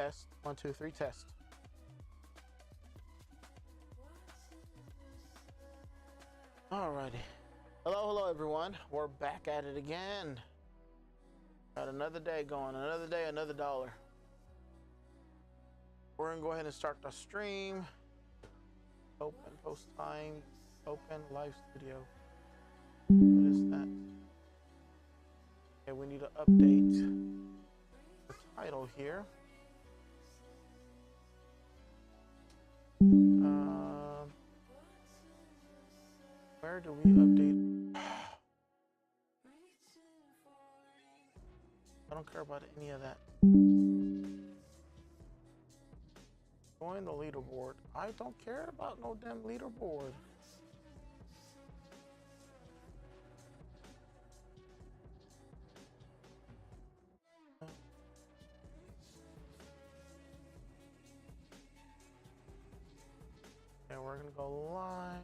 Test. 1, 2, 3, test. Alrighty. Hello, everyone. We're back at it again. Got another day going. Another day, another dollar. We're gonna go ahead and start the stream. Open post time. Open live studio. What is that? Okay, we need to update the title here. Where do we update? I don't care about any of that. Join the leaderboard. I don't care about no damn leaderboard. And we're gonna go live.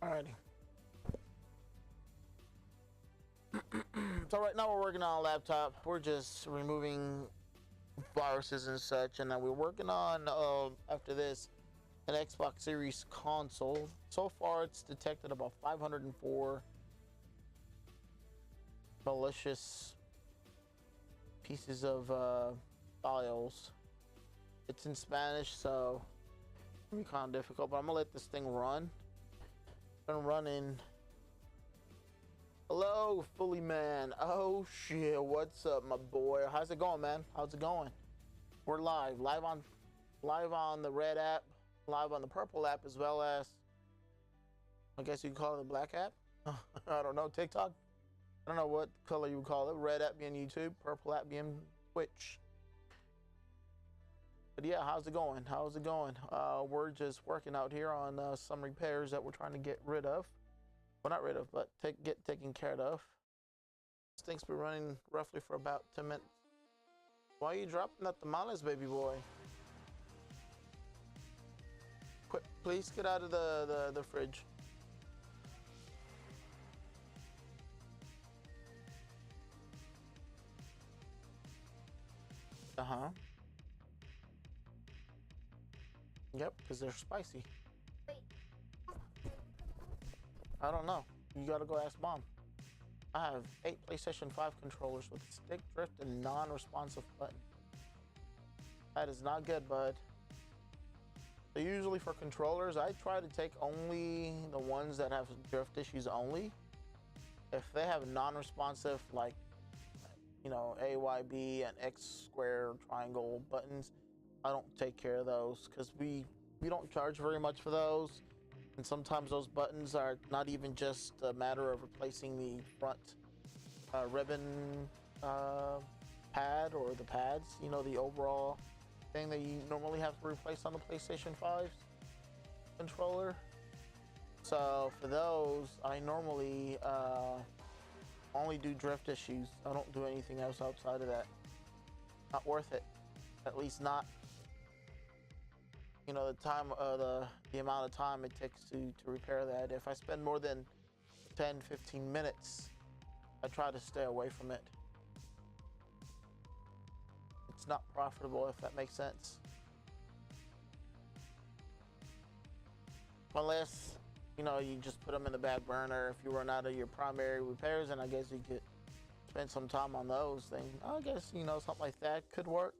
Alrighty. So right now we're working on a laptop. We're just removing viruses and such, and then we're working on after this an Xbox Series console. So far it's detected about 504 malicious pieces of files. It's in Spanish, so it's gonna be kind of difficult, but I'm gonna let this thing run. Been running. Hello, Fully Man. Oh shit, what's up, my boy? How's it going, man? How's it going? We're live on the red app, live on the purple app, as well as, I guess you could call it the black app. I don't know, TikTok. I don't know what color you would call it. Red app being YouTube, purple app being Twitch. But yeah, how's it going? How's it going? We're just working out here on some repairs that we're trying to get rid of. Well, not rid of, but get taken care of. This thing's been running roughly for about 10 minutes. Why are you dropping that tamales, baby boy? Quick, please get out of the fridge. Uh-huh. Yep, because they're spicy. I don't know. You gotta go ask Mom. I have 8 PlayStation 5 controllers with stick drift and non-responsive button. That is not good, bud. So usually for controllers, I try to take only the ones that have drift issues only. If they have non-responsive, like, you know, A, Y, B, and X square triangle buttons, I don't take care of those because we don't charge very much for those. And sometimes those buttons are not even just a matter of replacing the front ribbon pad or the pads, you know, the overall thing that you normally have to replace on the PlayStation 5's controller. So for those, I normally only do drift issues. I don't do anything else outside of that. Not worth it. At least not, you know, the amount of time it takes to repair that. If I spend more than 10-15 minutes, I try to stay away from it. It's not profitable, if that makes sense. Unless, you know, you just put them in the back burner. If you run out of your primary repairs, and I guess you could spend some time on those things. I guess, you know, something like that could work.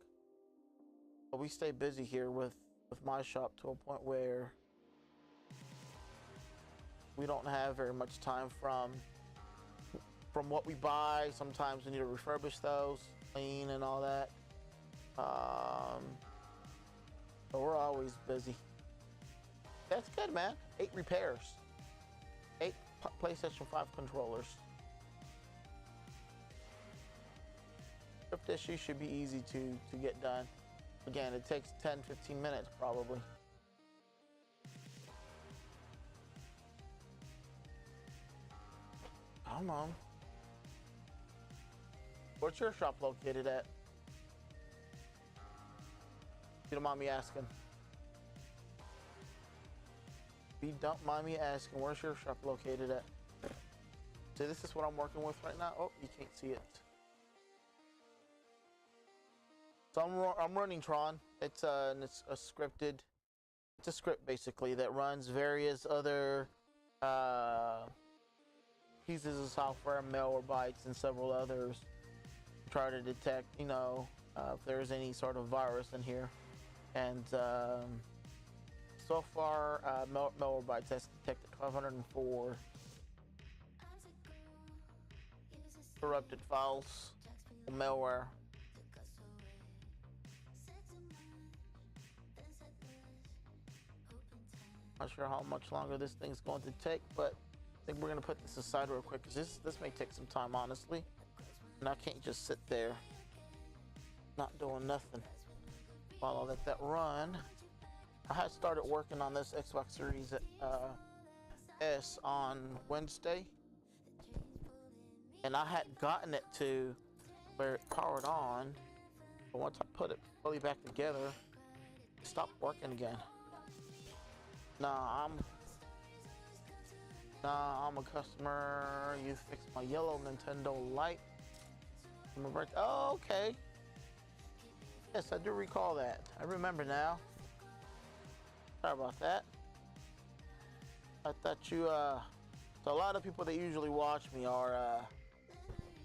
But we stay busy here with my shop to a point where we don't have very much time from what we buy. Sometimes we need to refurbish those, clean and all that. So we're always busy. That's good, man. 8 repairs. 8 PlayStation 5 controllers. Drift issue should be easy to get done. Again, it takes 10-15 minutes probably. Come on. Where's your shop located at? If you don't mind me asking. If you don't mind me asking, where's your shop located at? So this is what I'm working with right now. Oh, you can't see it. So I'm running Tron. It's a scripted. It's a script basically that runs various other pieces of software, Malwarebytes, and several others. Try to detect, you know, if there's any sort of virus in here. And so far, Malwarebytes has detected 504 corrupted files, malware. Not sure how much longer this thing's going to take, but I think we're gonna put this aside real quick because this may take some time, honestly. And I can't just sit there not doing nothing while I let that run. I had started working on this Xbox Series S on Wednesday, and I had gotten it to where it powered on, but once I put it fully back together, it stopped working again. Nah, I'm a customer. You fixed my yellow Nintendo Lite. Oh, okay. Yes, I do recall that. I remember now. Sorry about that. I thought you, so a lot of people that usually watch me are,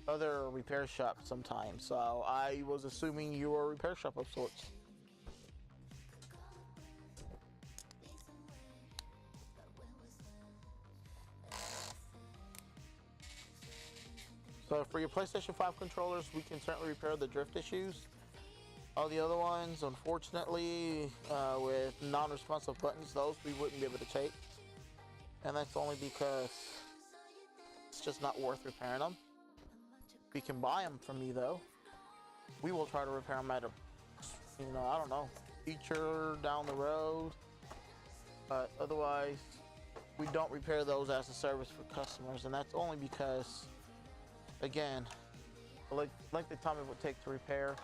other repair shops sometimes. So I was assuming you were a repair shop of sorts. So for your PlayStation 5 controllers, we can certainly repair the drift issues. All the other ones, unfortunately, with non-responsive buttons, those we wouldn't be able to take. And that's only because it's just not worth repairing them. We can buy them from me though. We will try to repair them at a, you know, I don't know, feature down the road. But otherwise, we don't repair those as a service for customers. And that's only because, again, the length of time it would take to repair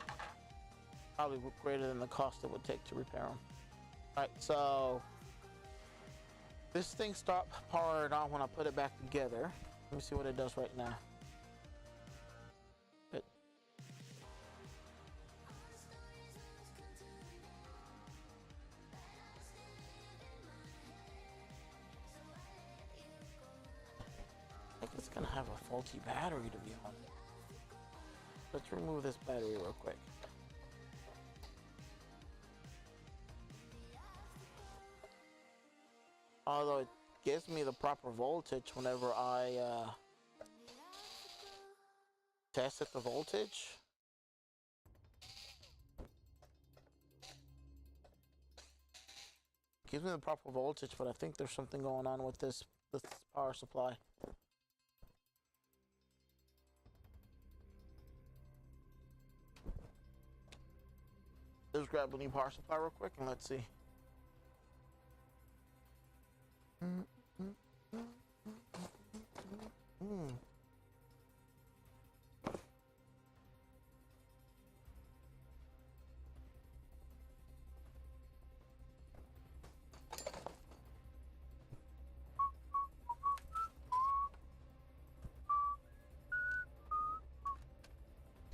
probably greater than the cost it would take to repair them. Alright, so this thing stopped powering on when I put it back together. Let me see what it does right now. I think it's gonna have a faulty battery, to be honest. Let's remove this battery real quick. Although it gives me the proper voltage whenever I tested the voltage. gives me the proper voltage, but I think there's something going on with this power supply. Let's grab the new power supply real quick and let's see.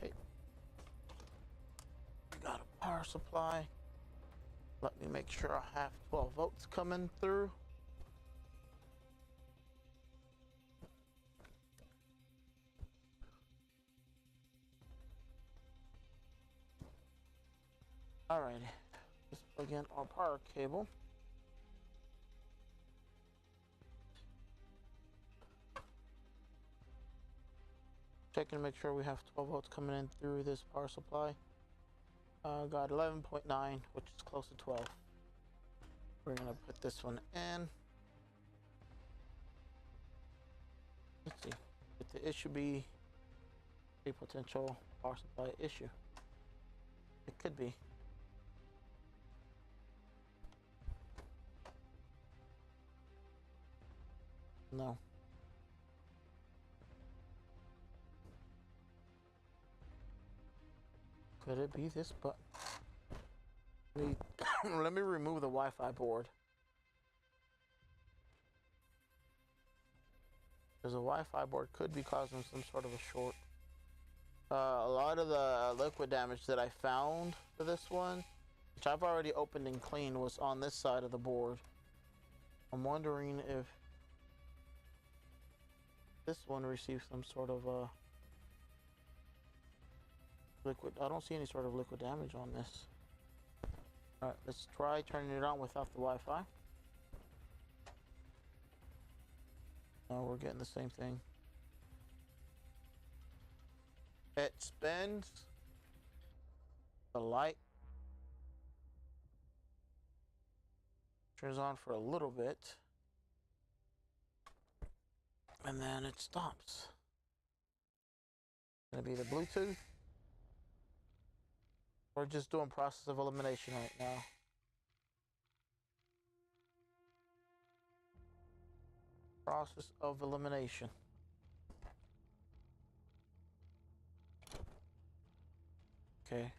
Okay. Got a power supply. Let me make sure I have 12 volts coming through. Alrighty, let's plug in our power cable. Checking to make sure we have 12 volts coming in through this power supply. Got 11.9, which is close to 12. We're gonna put this one in. Let's see. If the issue be a potential power supply issue, it could be. No. Could it be this button? Let me remove the Wi-Fi board. Because the Wi-Fi board could be causing some sort of a short. A lot of the liquid damage that I found for this one, which I've already opened and cleaned, was on this side of the board. I'm wondering if this one received some sort of liquid. I don't see any sort of liquid damage on this. Alright, let's try turning it on without the Wi-Fi. No, we're getting the same thing. It spins. The light turns on for a little bit. And then it stops. Gonna be the Bluetooth. We're just doing process of elimination right now. Process of elimination. Okay.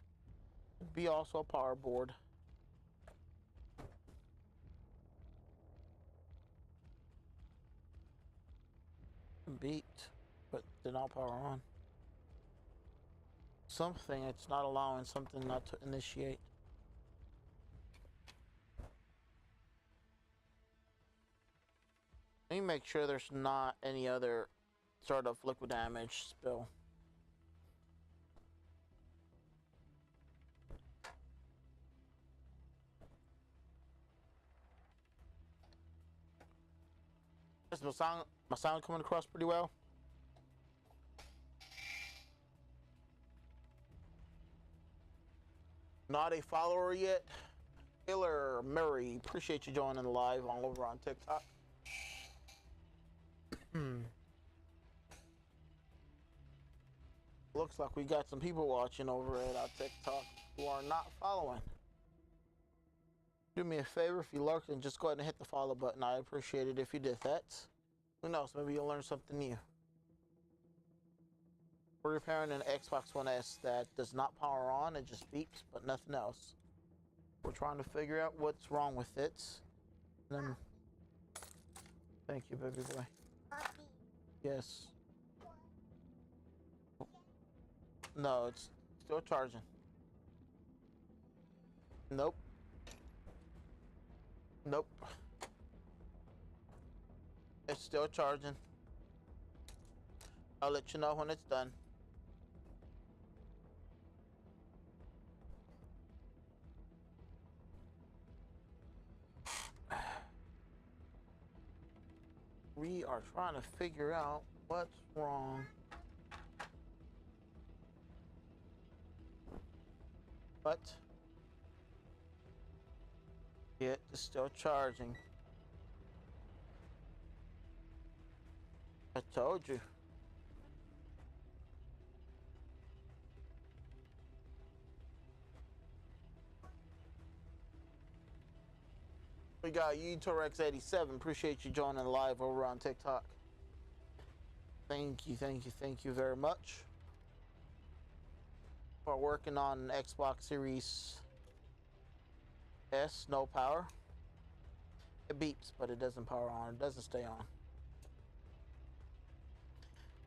Could be also a power board. Beat, but did not power on. Something, it's not allowing something not to initiate. Let me make sure there's not any other sort of liquid damage spill. Is my sound coming across pretty well? Not a follower yet? Taylor Murray, appreciate you joining the live all over on TikTok. Looks like we got some people watching over at our TikTok who are not following. Do me a favor, if you lurked, and just go ahead and hit the follow button. I appreciate it if you did that. Who knows, maybe you'll learn something new. We're repairing an Xbox One S that does not power on, it just beeps, but nothing else. We're trying to figure out what's wrong with it. And then, thank you, baby boy. Yes. No, it's still charging. Nope. Nope. It's still charging. I'll let you know when it's done. We are trying to figure out what's wrong. But It is still charging. I told you. We got UTorex87. Appreciate you joining live over on TikTok. Thank you very much. We're working on an Xbox Series S, no power. It beeps, but it doesn't power on. It doesn't stay on.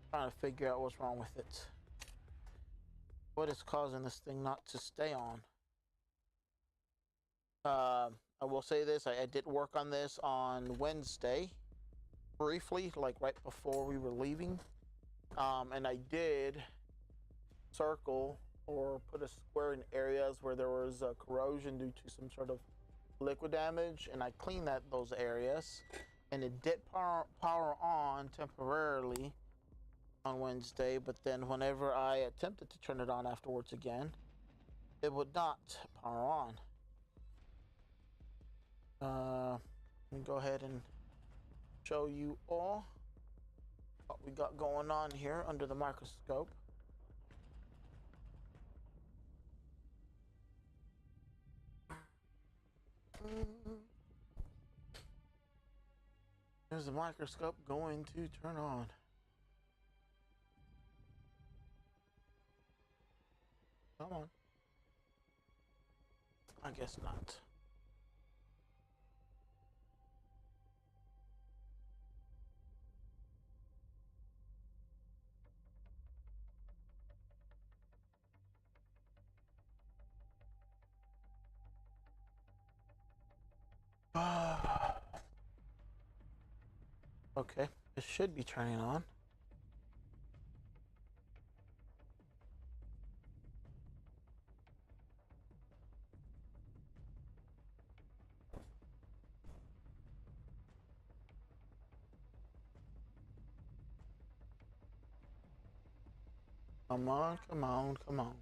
Trying to figure out what's wrong with it. What is causing this thing not to stay on? I will say this, I did work on this on Wednesday, briefly, like right before we were leaving. And I did circle or put a square in areas where there was corrosion due to some sort of liquid damage, and I cleaned those areas, and it did power on temporarily on Wednesday, but then whenever I attempted to turn it on afterwards again, it would not power on. Let me go ahead and show you all what we got going on here under the microscope. There's the microscope going to turn on. Come on. I guess not. Okay, it should be turning on. Come on, come on, come on.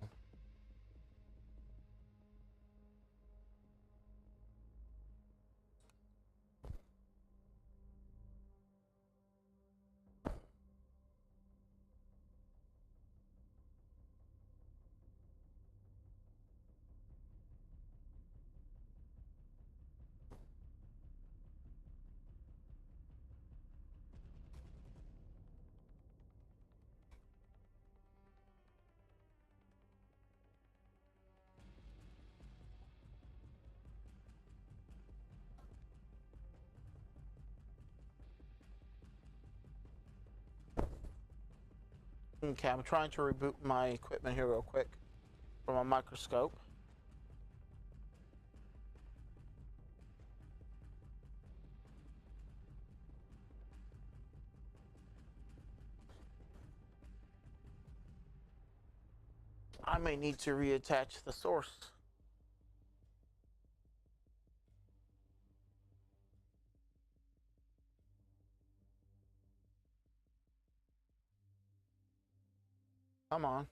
Okay, I'm trying to reboot my equipment here real quick from a microscope. I may need to reattach the source. Come on.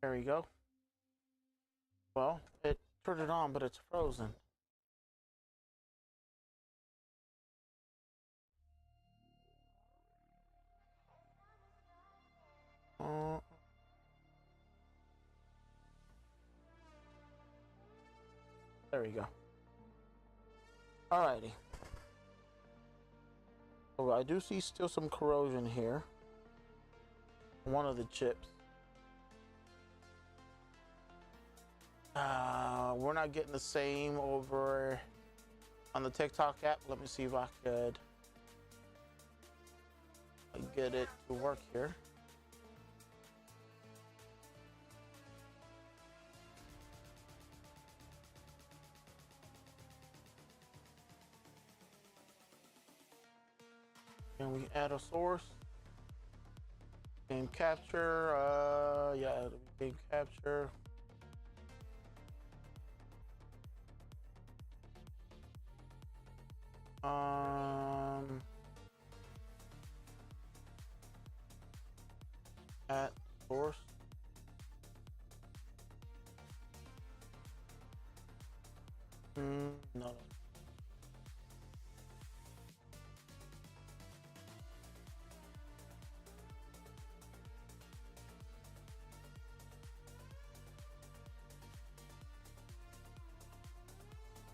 There we go. Well, it turned it on, but it's frozen. There we go. Alrighty. So I do see still some corrosion here. One of the chips. We're not getting the same over on the TikTok app. Let me see if I could get it to work here. Can we add a source? Game capture, yeah, game capture. At source. No.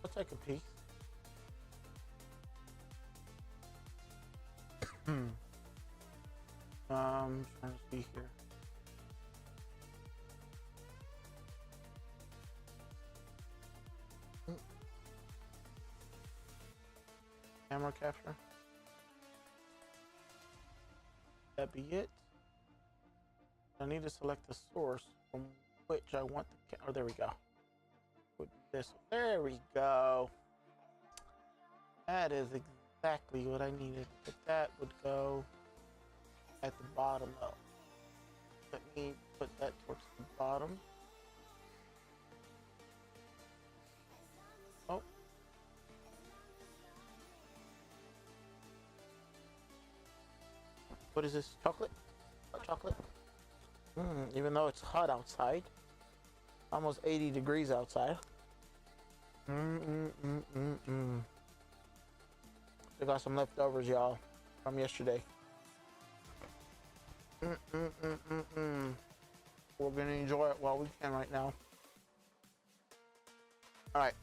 I'll take a peek. Trying to see here. Camera capture. That be it. I need to select the source from which I want the oh, there we go. Put this. There we go. That is exactly what I needed. But that would go at the bottom though. Let me put that towards the bottom. Oh. What is this? Chocolate? Hot chocolate? Even though it's hot outside. Almost 80 degrees outside. I got some leftovers, y'all, from yesterday. We're gonna enjoy it while we can right now. All right,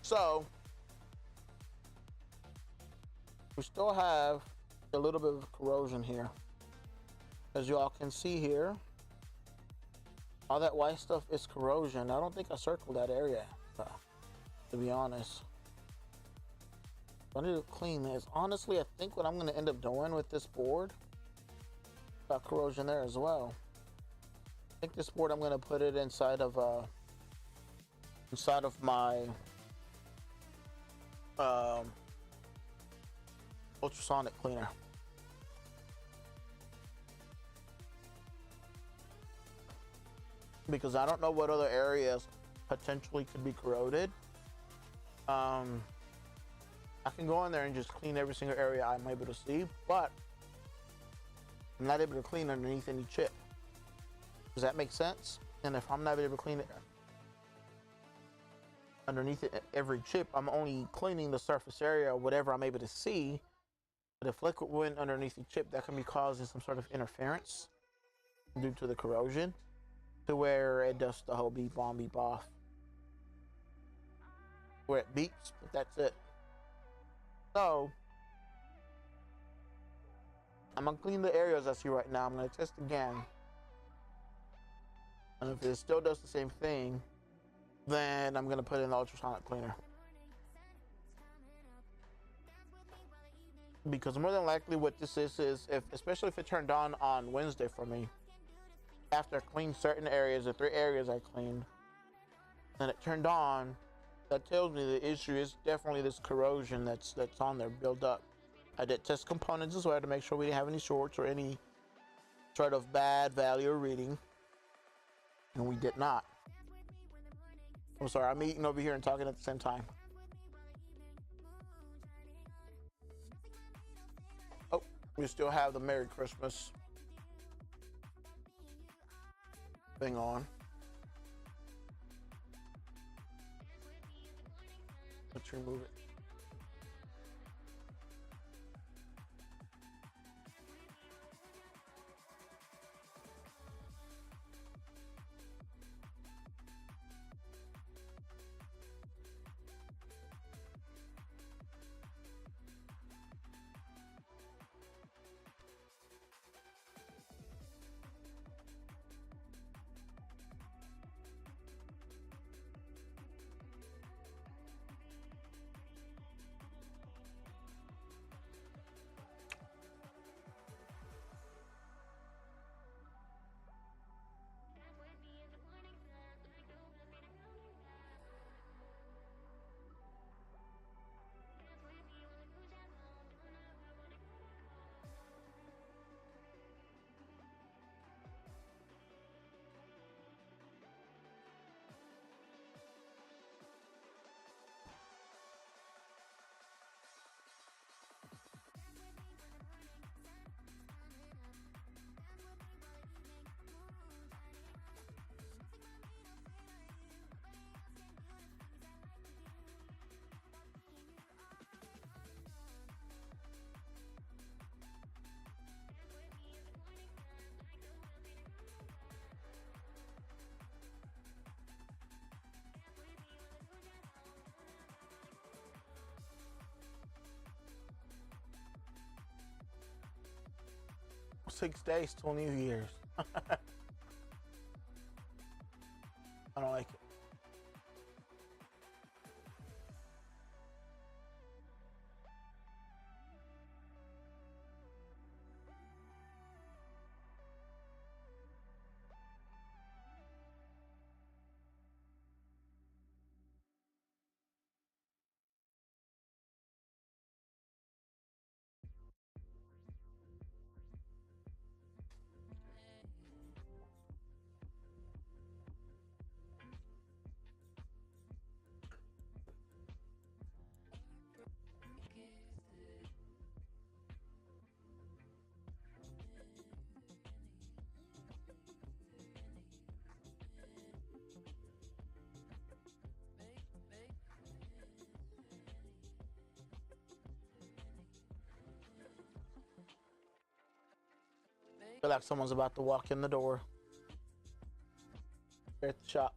so we still have a little bit of corrosion here. As y'all can see here, all that white stuff is corrosion. I don't think I circled that area, to be honest. I need to clean this. Honestly, I think what I'm going to end up doing with this board, got corrosion there as well. I think this board, I'm going to put it inside of my ultrasonic cleaner. Because I don't know what other areas potentially could be corroded. I can go in there and just clean every single area I'm able to see, but I'm not able to clean underneath any chip. Does that make sense? And if I'm not able to clean it underneath every chip, I'm only cleaning the surface area or whatever I'm able to see. But if liquid went underneath the chip, that can be causing some sort of interference due to the corrosion, to where it does the whole beep on, beep off. Where it beeps, but that's it. So, I'm gonna clean the areas I see right now. I'm gonna test again. And if it still does the same thing, then I'm gonna put in the ultrasonic cleaner. Because more than likely what this is if, especially if it turned on Wednesday for me, after I cleaned certain areas, the 3 areas I cleaned, and it turned on, that tells me the issue is definitely this corrosion that's on there built up. I did test components as well to make sure we didn't have any shorts or any sort of bad value or reading, and we did not. I'm sorry, I'm eating over here and talking at the same time. Oh, we still have the Merry Christmas thing on. Let's remove it. 6 days till New Year's. I don't like it. Feel like someone's about to walk in the door. Here at the shop.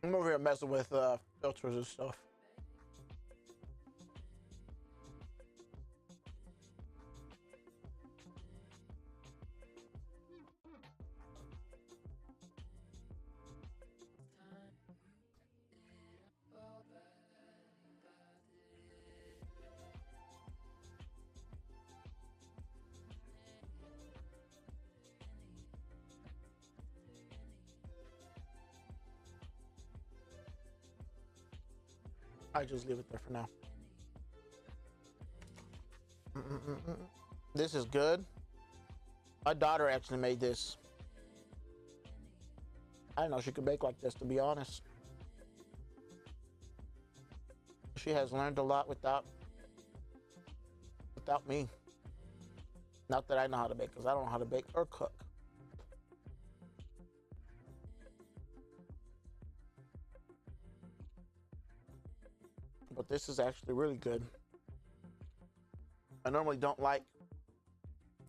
I'm over here messing with filters and stuff. I just leave it there for now. This is good. My daughter actually made this. I didn't know she could bake like this, to be honest. She has learned a lot without me. Not that I know how to bake, because I don't know how to bake or cook. But this is actually really good. I normally don't like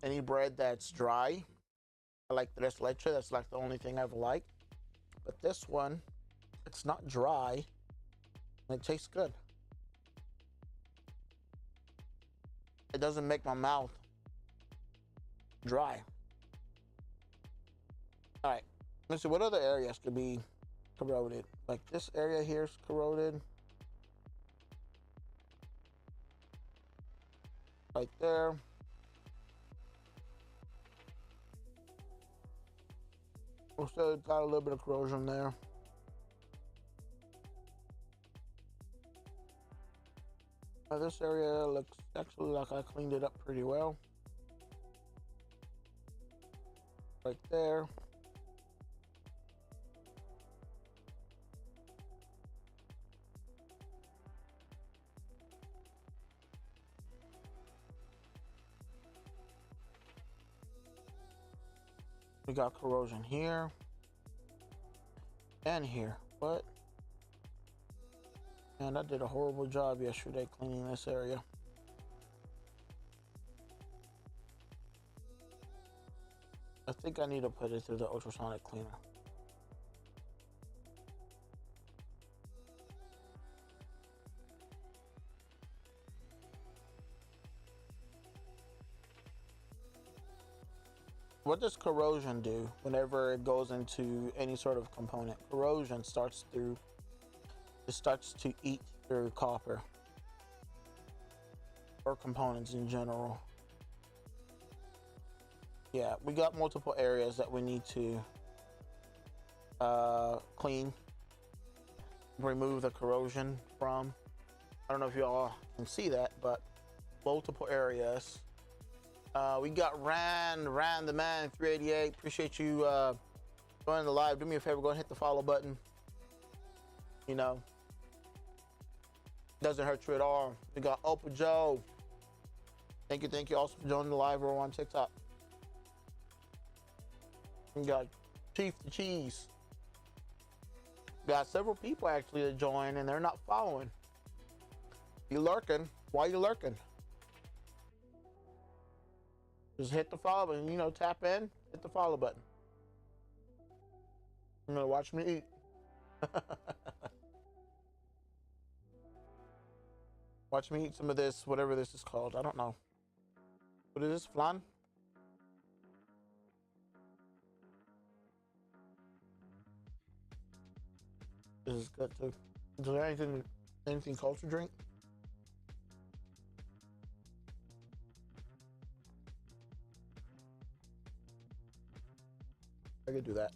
any bread that's dry. I like the tres leche. That's like the only thing I've liked. But this one, it's not dry, and it tastes good. It doesn't make my mouth dry. All right, let's see what other areas could be corroded. Like this area here is corroded. Right there. Also got a little bit of corrosion there. This area looks actually like I cleaned it up pretty well. Right there. We got corrosion here and here. What? Man, I did a horrible job yesterday cleaning this area. I think I need to put it through the ultrasonic cleaner. What does corrosion do whenever it goes into any sort of component? Corrosion starts to eat through copper or components in general. Yeah, we got multiple areas that we need to clean, remove the corrosion from. I don't know if y'all can see that, but multiple areas. We got Ran the man 388. Appreciate you joining the live. Do me a favor, go ahead and hit the follow button. You know, doesn't hurt you at all. We got Opa Joe. Thank you also for joining the live or on TikTok. We got Chief the Cheese. Got several people actually that join and they're not following. You lurking? Why you lurking? Just hit the follow button, you know, tap in, hit the follow button. You're gonna watch me eat. Watch me eat some of this, whatever this is called. I don't know. What is this, flan? This is good too. Is there anything cold to drink? I could do that.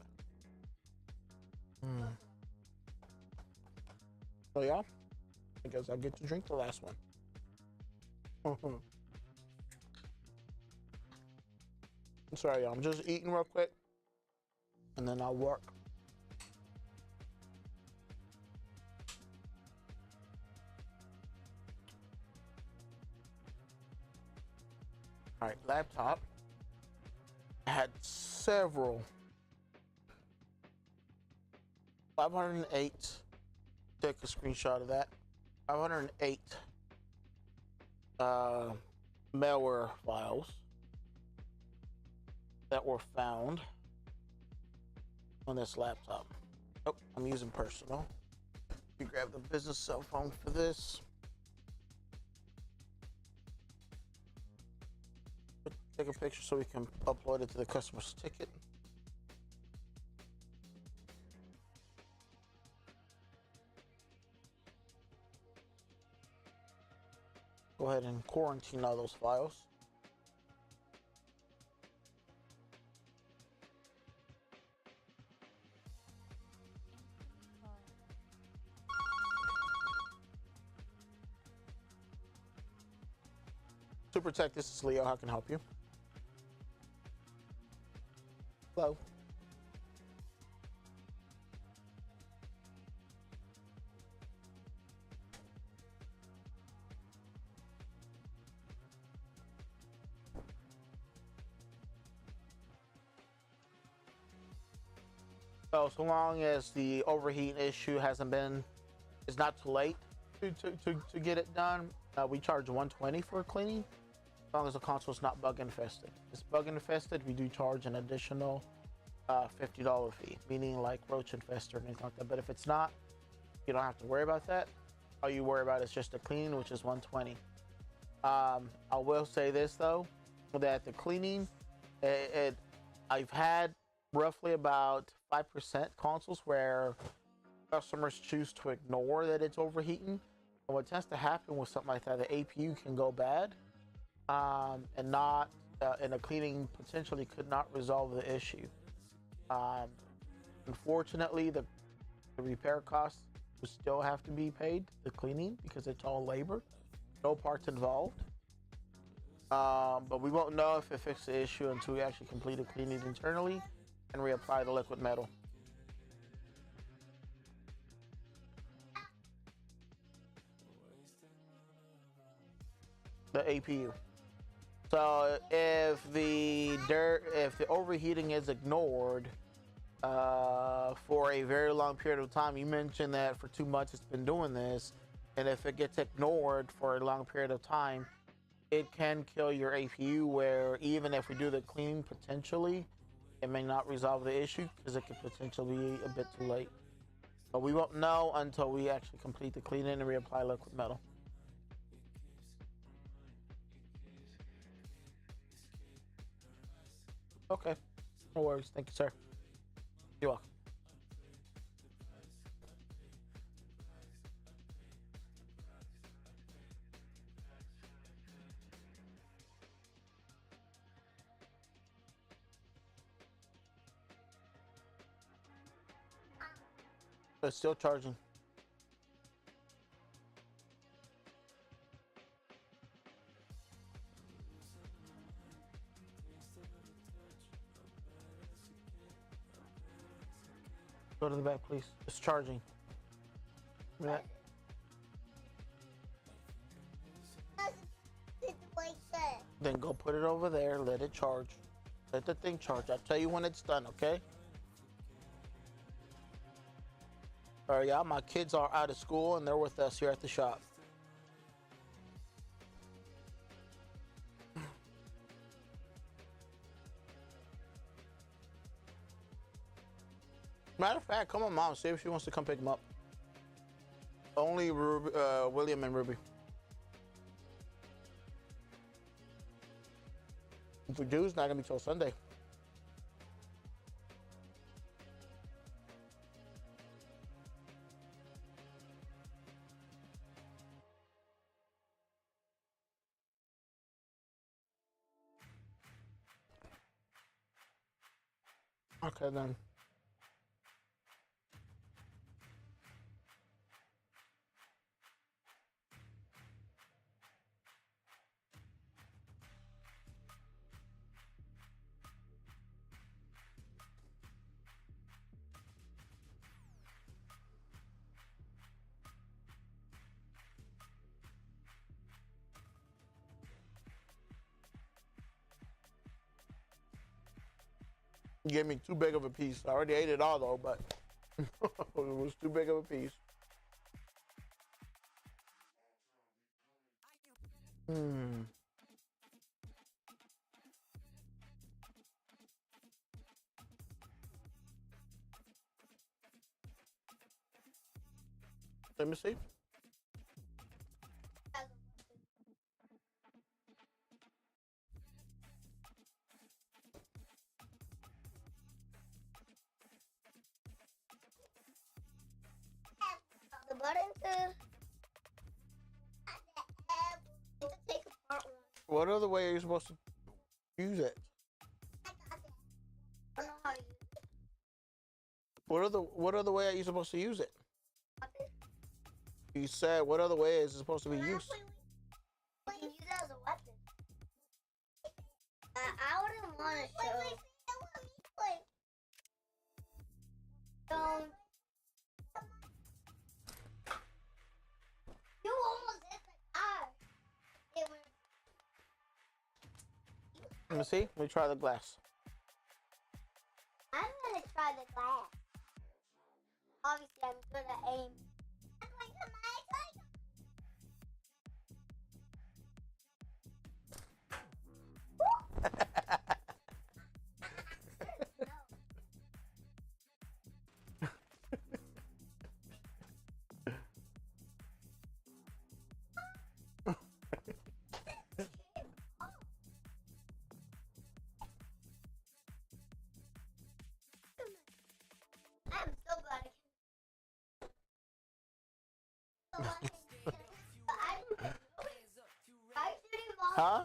So yeah, I guess I'll get to drink the last one. I'm sorry, y'all. I'm just eating real quick, and then I'll work. All right, laptop. I had several 508. Take a screenshot of that. 508 malware files that were found on this laptop. Oh, I'm using personal. You grab the business cell phone for this. Take a picture so we can upload it to the customer's ticket. Go ahead and quarantine all those files. Super Tech, this is Leo. How can I help you? Hello. So long as the overheat issue it's not too late to get it done. We charge $120 for cleaning, as long as the console is not bug infested. If it's bug infested, we do charge an additional $50 fee, meaning like roach infested or anything like that. But if it's not, you don't have to worry about that. All you worry about is just the cleaning, which is $120. I will say this though, that the cleaning, I've had roughly about 5% consoles where customers choose to ignore that it's overheating. And what tends to happen with something like that, the APU can go bad, and the cleaning potentially could not resolve the issue. Unfortunately, the repair costs will still have to be paid, the cleaning, because it's all labor, no parts involved. But we won't know if it fixed the issue until we actually complete the cleaning internally and reapply the liquid metal. The APU. So if the overheating is ignored for a very long period of time, you mentioned that for 2 months it's been doing this, and if it gets ignored for a long period of time, it can kill your APU, where even if we do the cleaning potentially, it may not resolve the issue because it could potentially be a bit too late. But we won't know until we actually complete the cleaning and reapply liquid metal. Okay, no worries. Thank you, sir. You're welcome. It's still charging. Go to the back, please. It's charging. Yeah. Then go put it over there. Let it charge. Let the thing charge. I'll tell you when it's done, okay? All right, y'all. My kids are out of school and they're with us here at the shop. Matter of fact, come on, mom. See if she wants to come pick him up. Only Ruby, William and Ruby. If we do, it's not gonna be till Sunday. Okay then. You gave me too big of a piece. I already ate it all though, but it was too big of a piece. Let me see. The button to take apart one. What other way are you supposed to use it? I don't know how to use it. What other way are you supposed to use it? Weapon? You said what other way is it supposed to be used? We can use it as a weapon. I wouldn't want to show. Don't. You almost hit the car. It was. Let me see. Let me try the glass. I'm gonna try the glass. Obviously, I'm good at aim. I'm so glad Huh?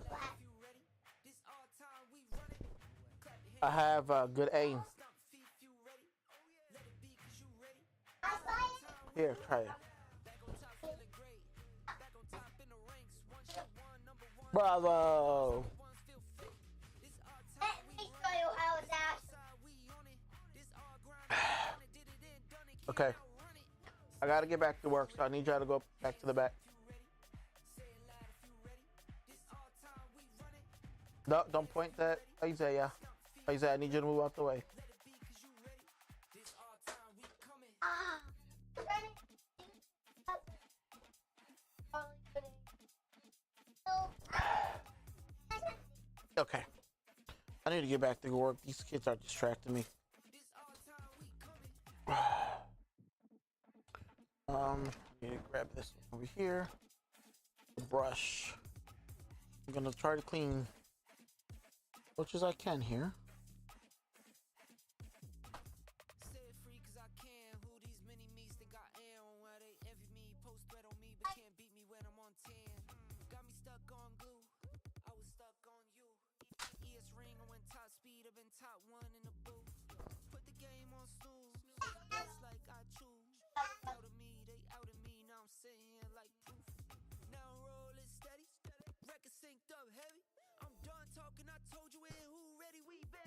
I have good aim. Here, try it. Bravo. Let me show you how it's actually. Okay. I gotta get back to work, so I need y'all to go back to the back. No, don't point that, Isaiah. Isaiah, I need you to move out the way. Okay. I need to get back to work. These kids are distracting me. I need to grab this one over here. The brush. I'm gonna try to clean as much as I can here. Synced up heavy. I'm done talking, I told you it, who ready, we been.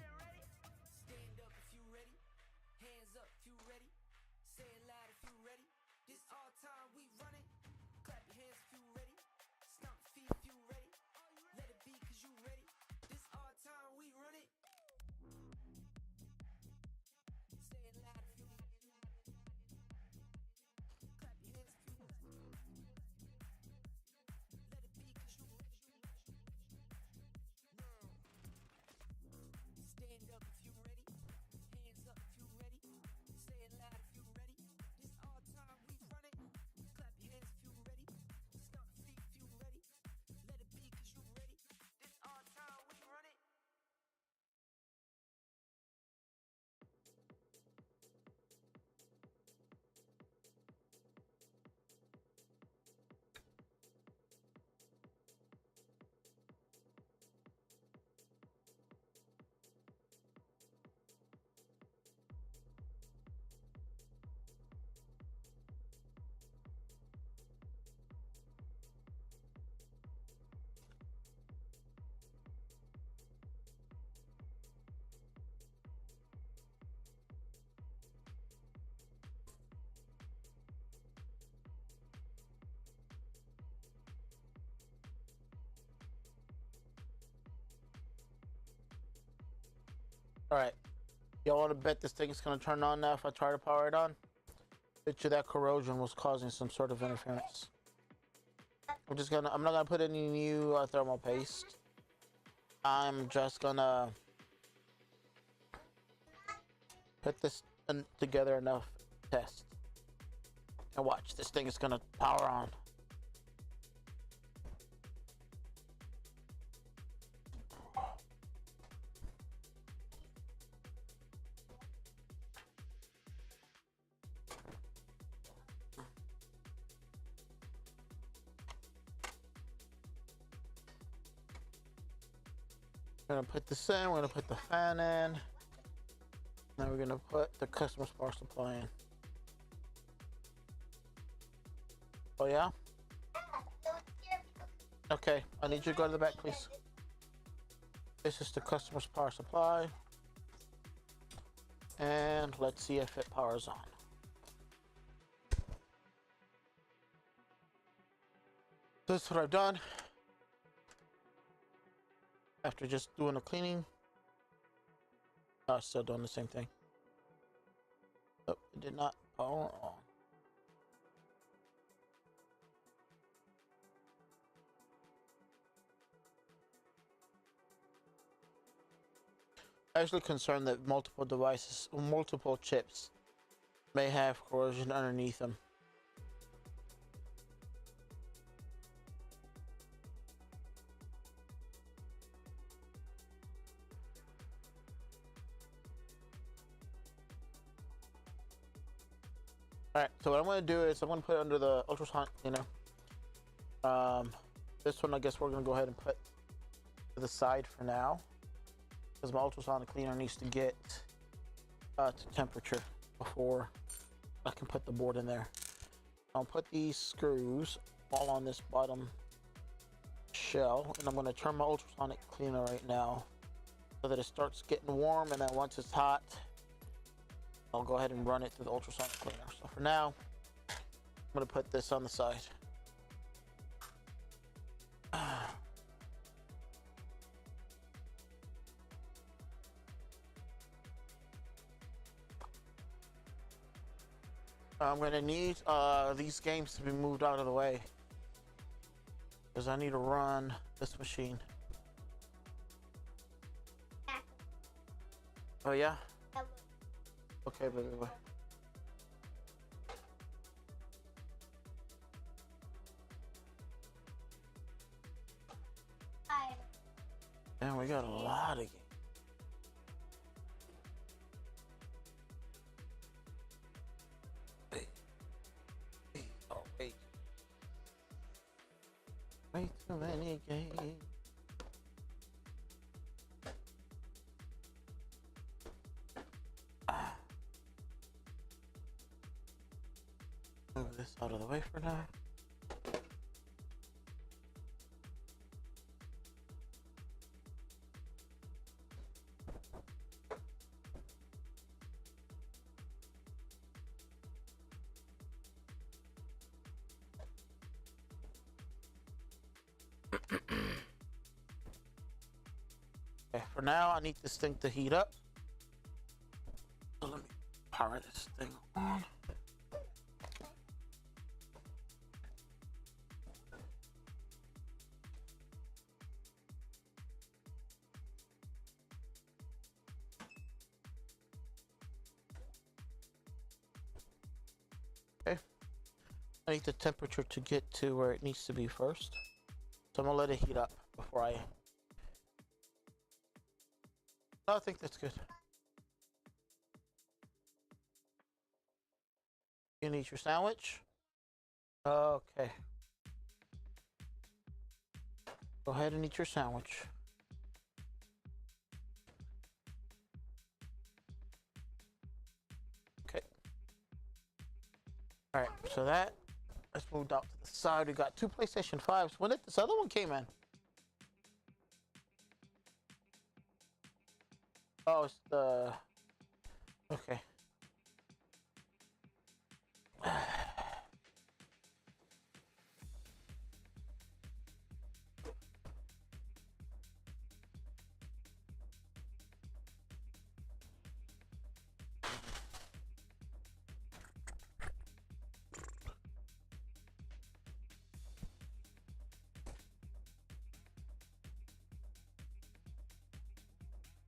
All right. Y'all want to bet this thing is going to turn on now if I try to power it on? Bet you that corrosion was causing some sort of interference. I'm not going to put any new thermal paste. I'm just going to put this together enough test. And watch, this thing is going to power on. We're gonna put this in, we're gonna put the fan in, then we're gonna put the customer's power supply in. Oh yeah? Okay, I need you to go to the back, please. This is the customer's power supply. And let's see if it powers on. This is what I've done. After just doing a cleaning. Oh, still doing the same thing. Oh, it did not power on. Actually concerned that multiple chips may have corrosion underneath them. Alright, so what I'm going to do is I'm going to put it under the ultrasonic cleaner. This one I guess we're going to go ahead and put to the side for now. Because my ultrasonic cleaner needs to get to temperature before I can put the board in there. I'll put these screws all on this bottom shell. And I'm going to turn my ultrasonic cleaner right now so that it starts getting warm, and then once it's hot, I'll go ahead and run it through the ultrasonic cleaner. So for now, I'm going to put this on the side. I'm going to need these games to be moved out of the way because I need to run this machine. Oh yeah? Okay, baby boy. And we got a lot of games. Oh, wait. Way too many games. Move this out of the way for now. Okay, for now I need this thing to heat up. So let me power this thing on. Okay, I need the temperature to get to where it needs to be first. So I'm gonna let it heat up before I... I think that's good. You need your sandwich? Okay. Go ahead and eat your sandwich. Okay. Alright, so that let's move out to the side. We got 2 PlayStation 5s. When did this other one came in? Oh, it's the... Okay.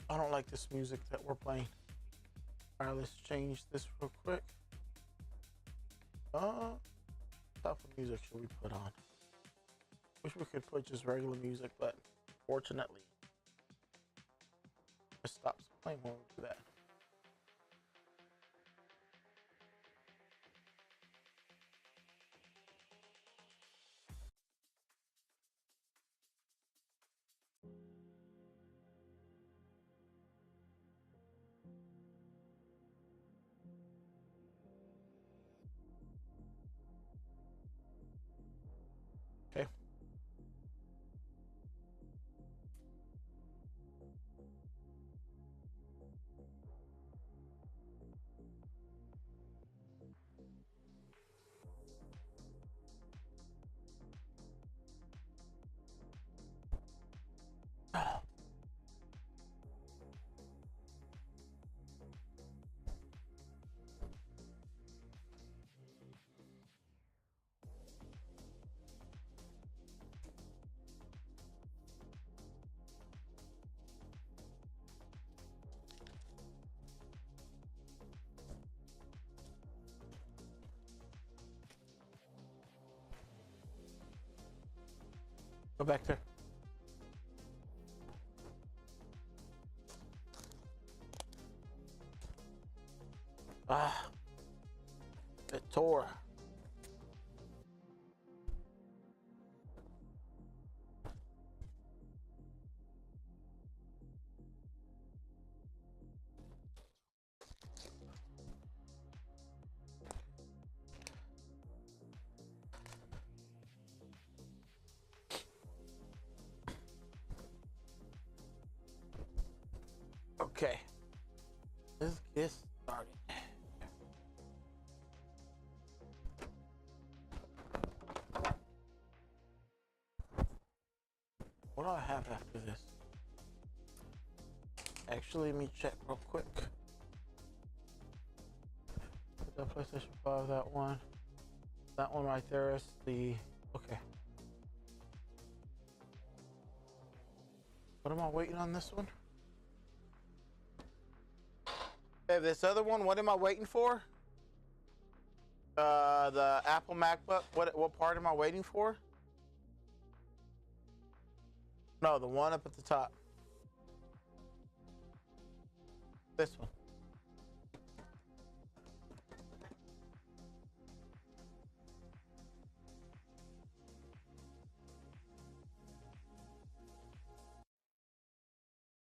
I don't like this music that we're playing. All right, let's change this real quick. What type of music should we put on? Wish we could put just regular music, but fortunately, it stops playing when we do that. Okay. Go back there. It tore. Okay. Let's get started. What do I have after this? Actually, let me check real quick. That PlayStation 5, that one. That one right there is the... Okay. What am I waiting on this one? Hey, this other one, what am I waiting for? The Apple MacBook. What part am I waiting for? No, the one up at the top. This one.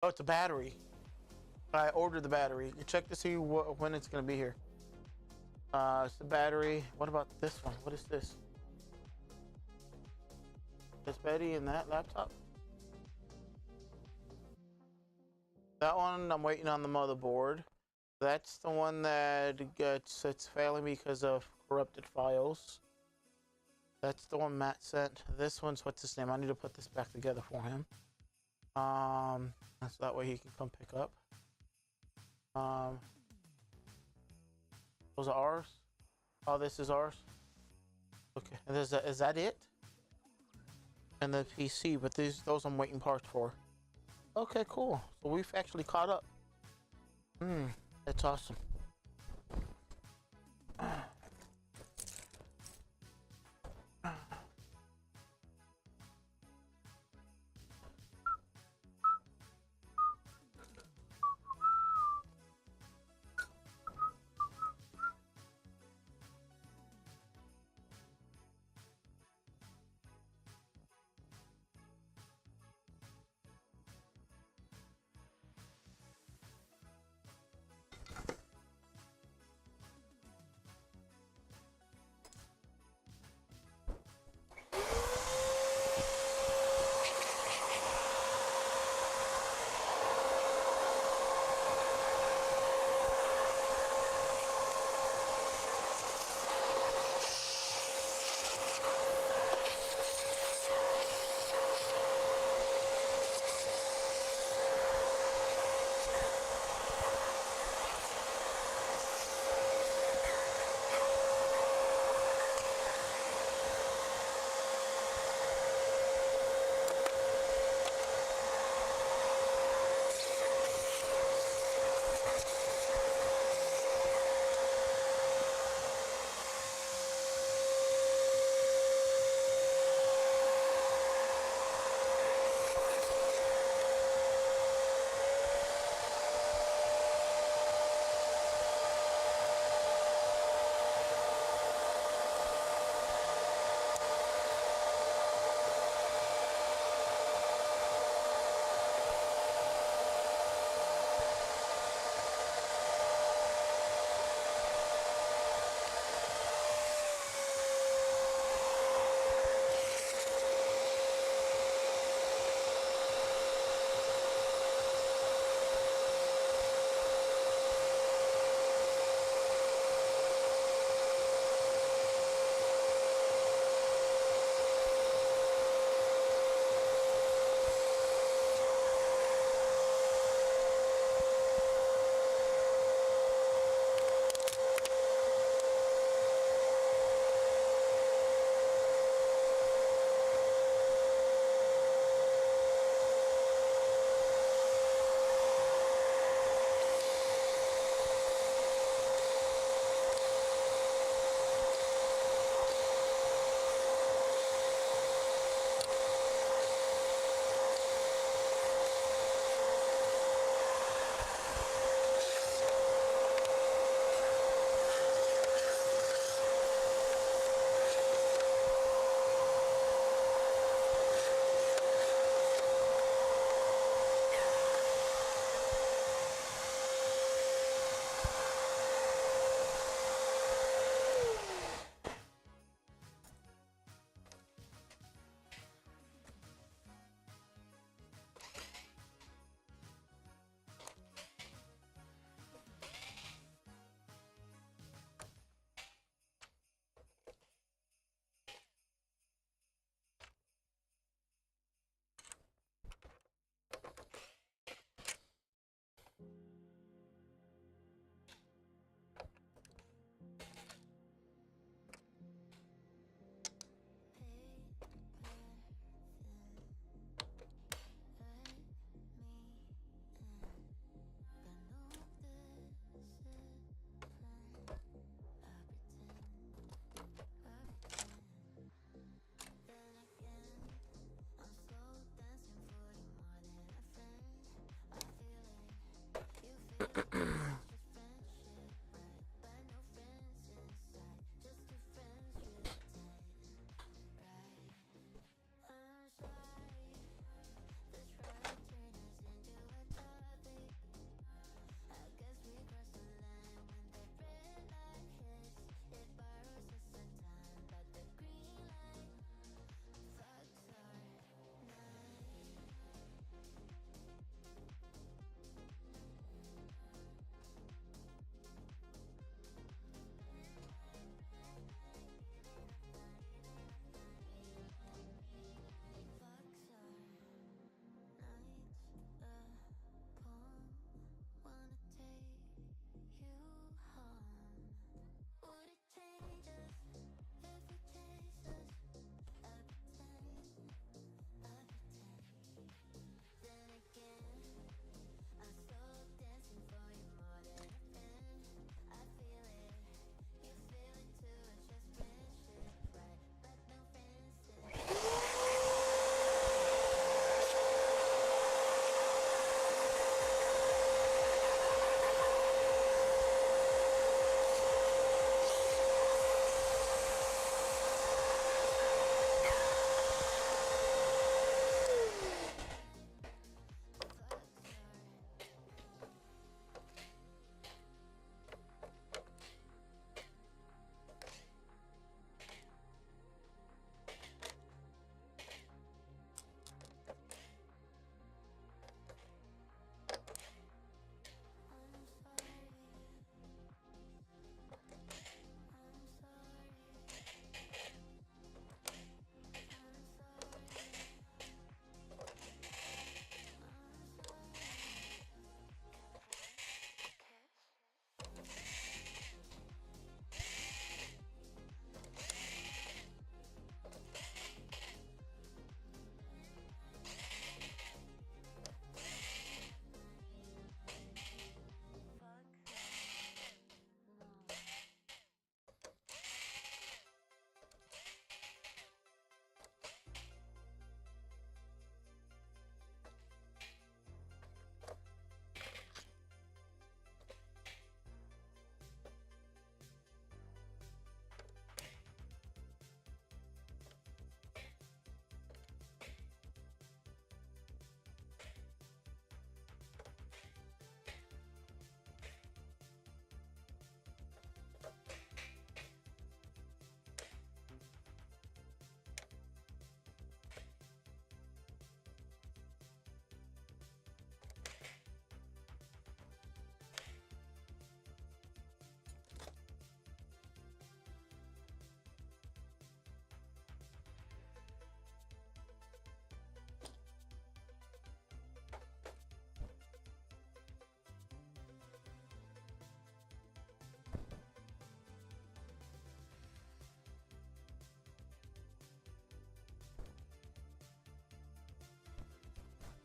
Oh, it's a battery. I ordered the battery. You check to see when it's gonna be here. It's the battery. What about this one? What is this? This Betty and that laptop? That one, I'm waiting on the motherboard. That's the one that it's failing because of corrupted files. That's the one Matt sent. This one's, what's his name? I need to put this back together for him. So that way he can come pick up. Those are ours. Oh, this is ours. Okay, and is that it? And the PC, but those I'm waiting parts for. Okay, cool. So we've actually caught up. That's awesome.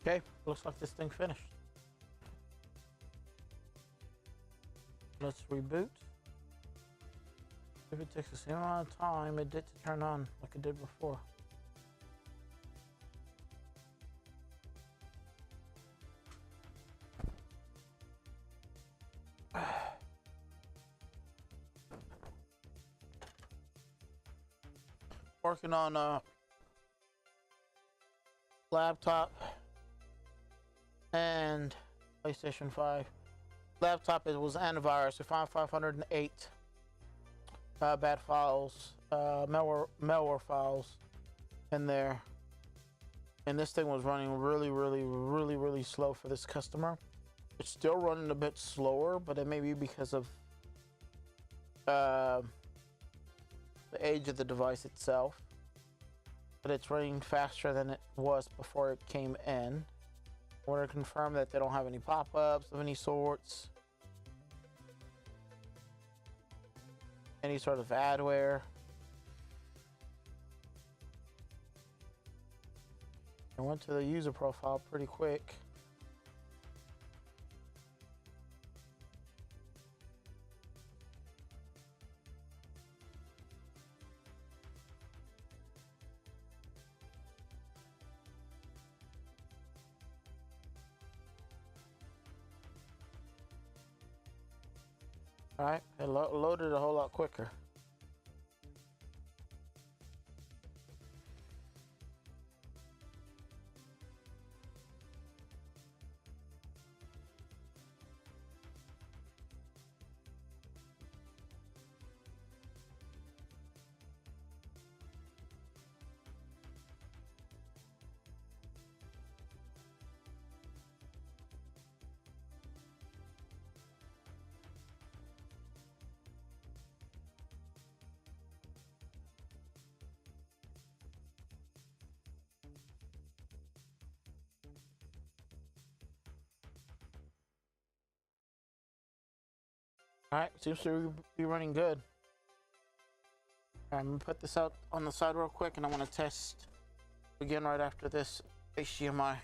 Okay, looks like this thing finished. Let's reboot. If it takes the same amount of time it did to turn on like it did before. Working on a laptop and PlayStation 5. Laptop, it was antivirus. We found 508 bad files, malware files in there. And this thing was running really slow for this customer. It's still running a bit slower, but it may be because of the age of the device itself. But it's running faster than it was before it came in. I want to confirm that they don't have any pop-ups of any sorts. Any sort of adware. I went to the user profile pretty quick. All right, it loaded a whole lot quicker. All right, seems to be running good. I'm gonna put this out on the side real quick, and I'm gonna test again right after this HDMI.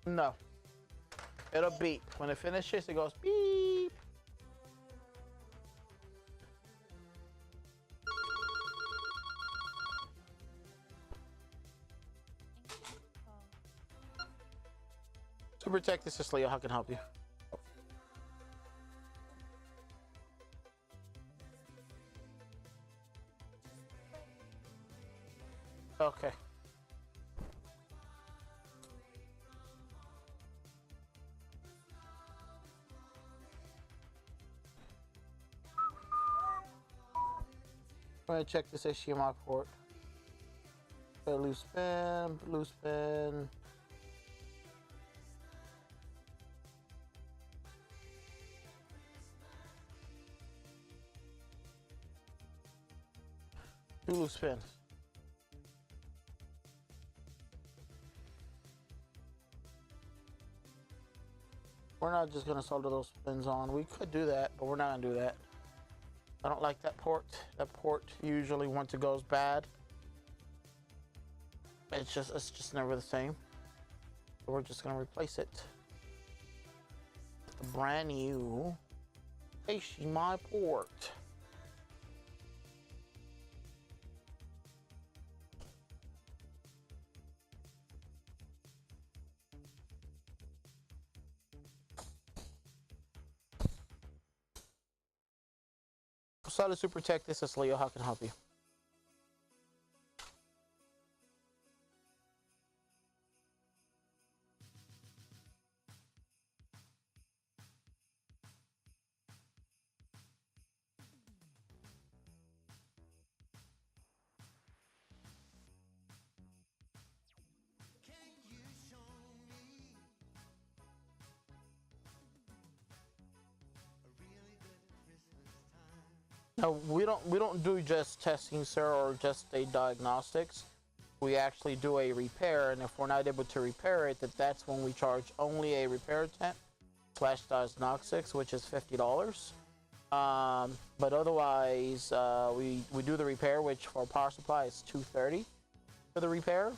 No. It'll beep. When it finishes, it goes beep. To protect this is Leo. How can I help you? Okay. I'm gonna check this HDMI port. Loose pin, loose pin. 2 loose pins. We're not just gonna solder those pins on. We could do that, but we're not gonna do that. I don't like that port. That port usually, once it goes bad, it's just never the same. So we're just gonna replace it with a brand new HDMI port. Solid Super Tech, this is Leo. How can I help you? No, we don't do just testing, sir, or just a diagnostics. We actually do a repair, and if we're not able to repair it, that's when we charge only a repair tent / diagnostics, which is $50. But otherwise, we do the repair, which for power supply is $230 for the repair.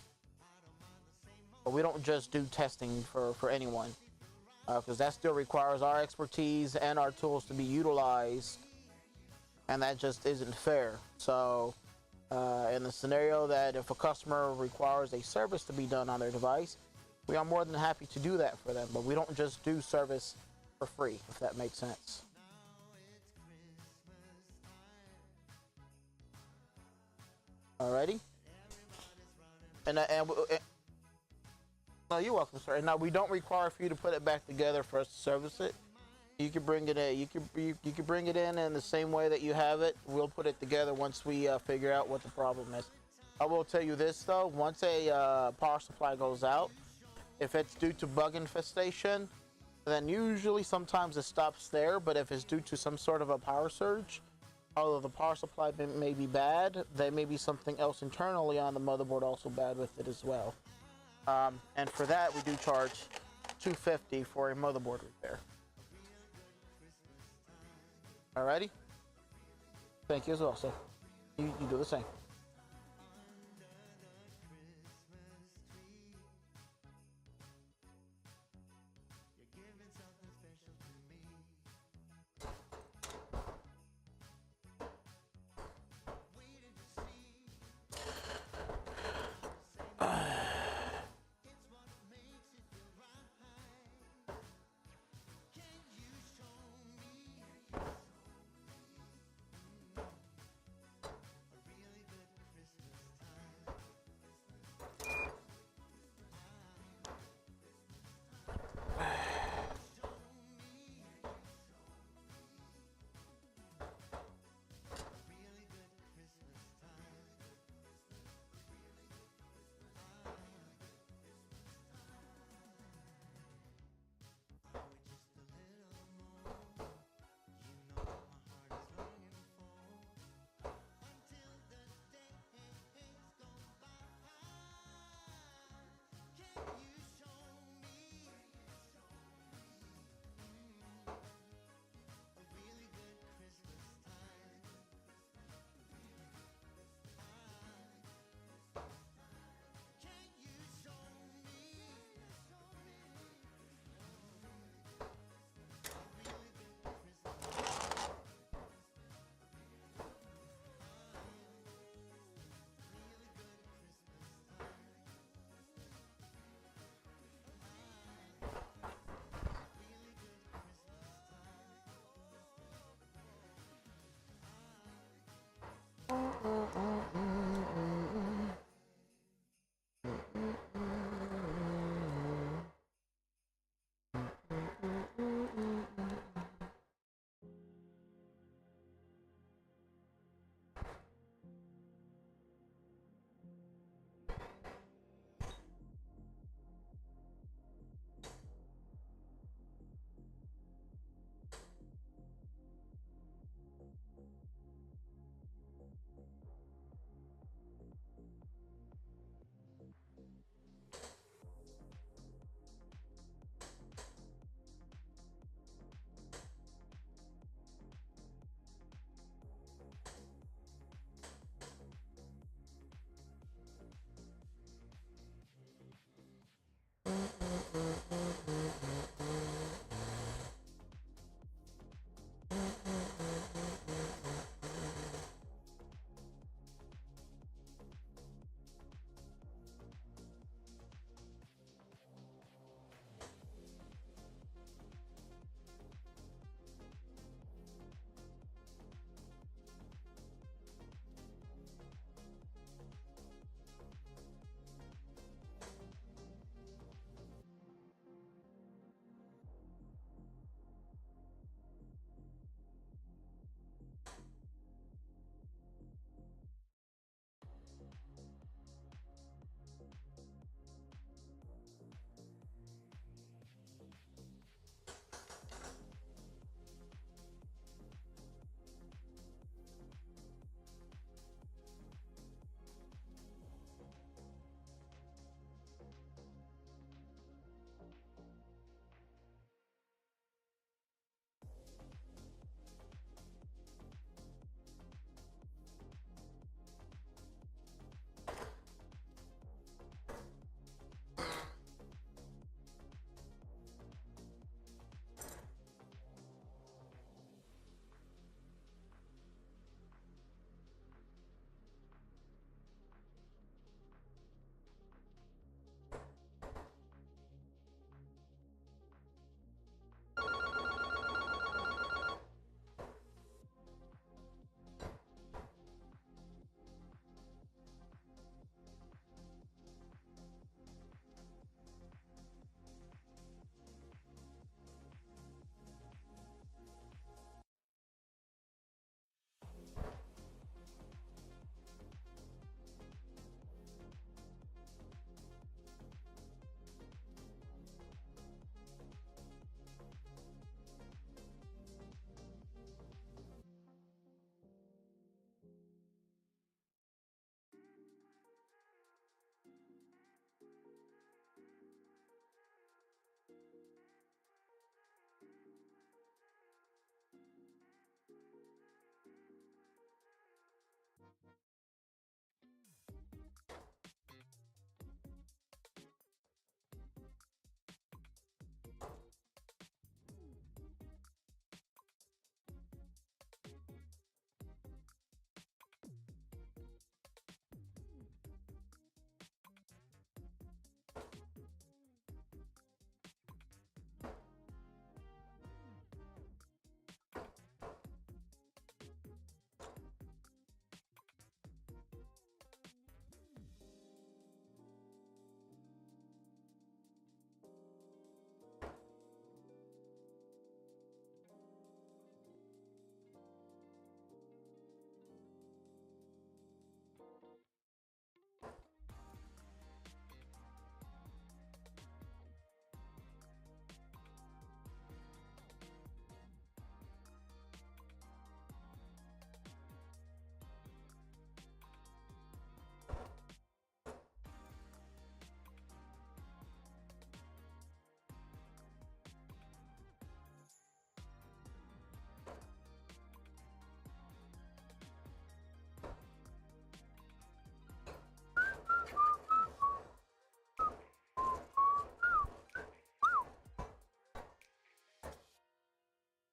But we don't just do testing for anyone, because that still requires our expertise and our tools to be utilized, and that just isn't fair. So in the scenario that if a customer requires a service to be done on their device, we are more than happy to do that for them, but we don't just do service for free, if that makes sense. Alrighty. No, you're welcome, sir. And now we don't require for you to put it back together for us to service it. You can bring it in. You can bring it in the same way that you have it. We'll put it together once we figure out what the problem is. I will tell you this though: once a power supply goes out, if it's due to bug infestation, then usually sometimes it stops there. But if it's due to some sort of a power surge, although the power supply may be bad, there may be something else internally on the motherboard also bad with it as well. And for that, we do charge $250 for a motherboard repair. Alrighty. Thank you as well, sir. You do the same.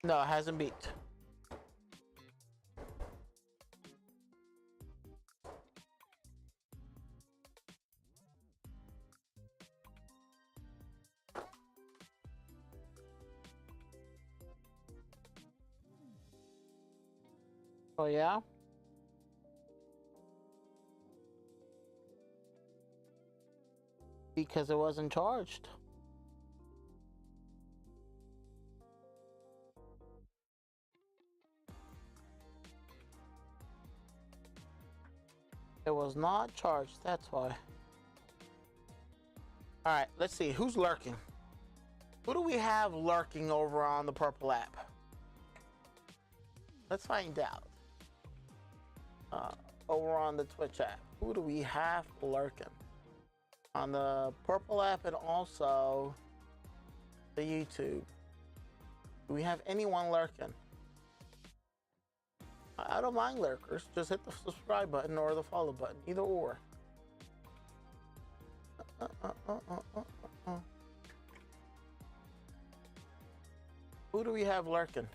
No, it hasn't beeped. Oh yeah? Because it wasn't charged. It was not charged, that's why. Alright, let's see. Who's lurking? Who do we have lurking over on the purple app? Let's find out. Over on the Twitch app, who do we have lurking? On the purple app and also the YouTube. Do we have anyone lurking? I don't mind lurkers. Just hit the subscribe button or the follow button, either or. Who do we have lurking?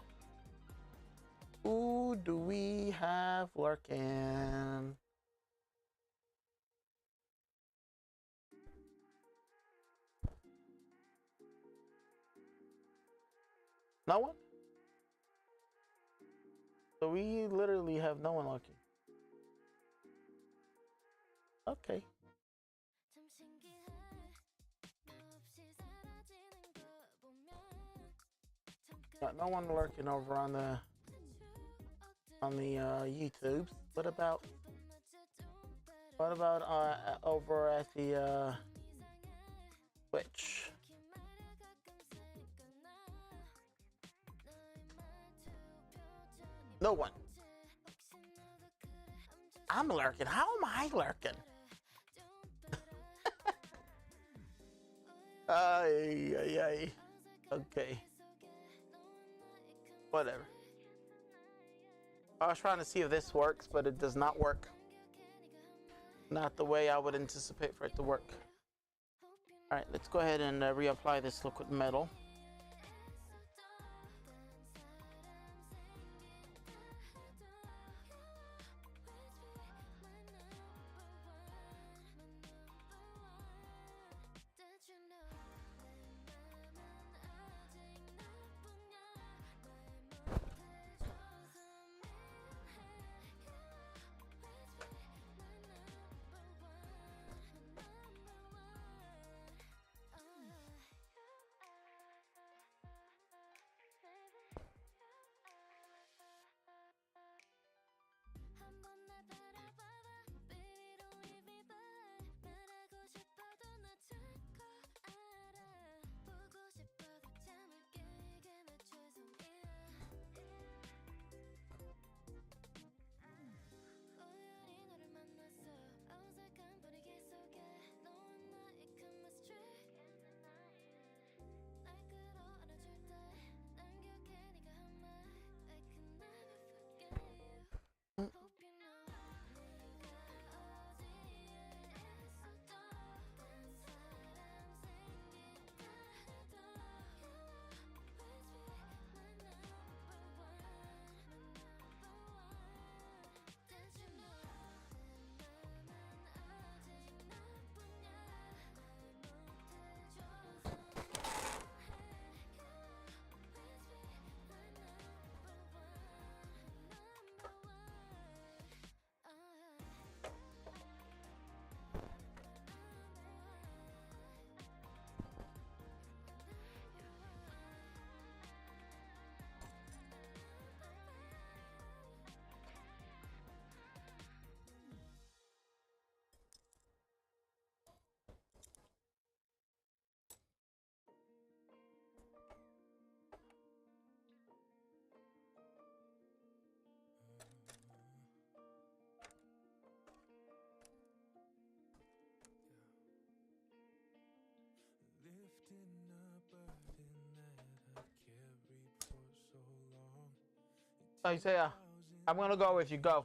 Who do we have lurking? No one? So we literally have no one lurking. Okay. Got no one lurking over on the YouTubes. What about over at the Twitch? No one. I'm lurking. How am I lurking? Ay. Okay. Whatever. I was trying to see if this works, but it does not work. Not the way I would anticipate for it to work. All right, let's go ahead and reapply this liquid metal. Isaiah, I'm gonna go if you go.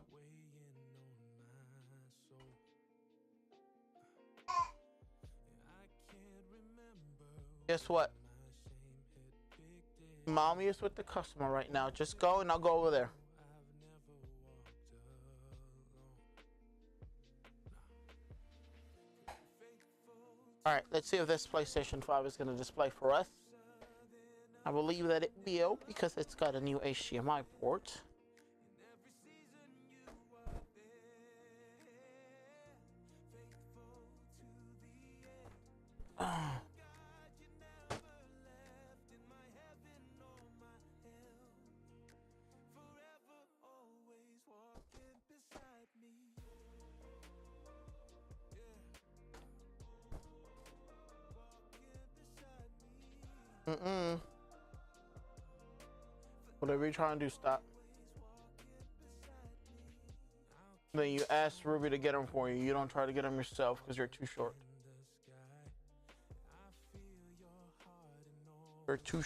Guess what? Mommy is with the customer right now. Just go and I'll go over there. Alright, let's see if this PlayStation 5 is going to display for us. I believe that it will because it's got a new HDMI port. Whatever you're trying to do, stop. Then you ask Ruby to get them for you. You don't try to get them yourself because you're too short. You're too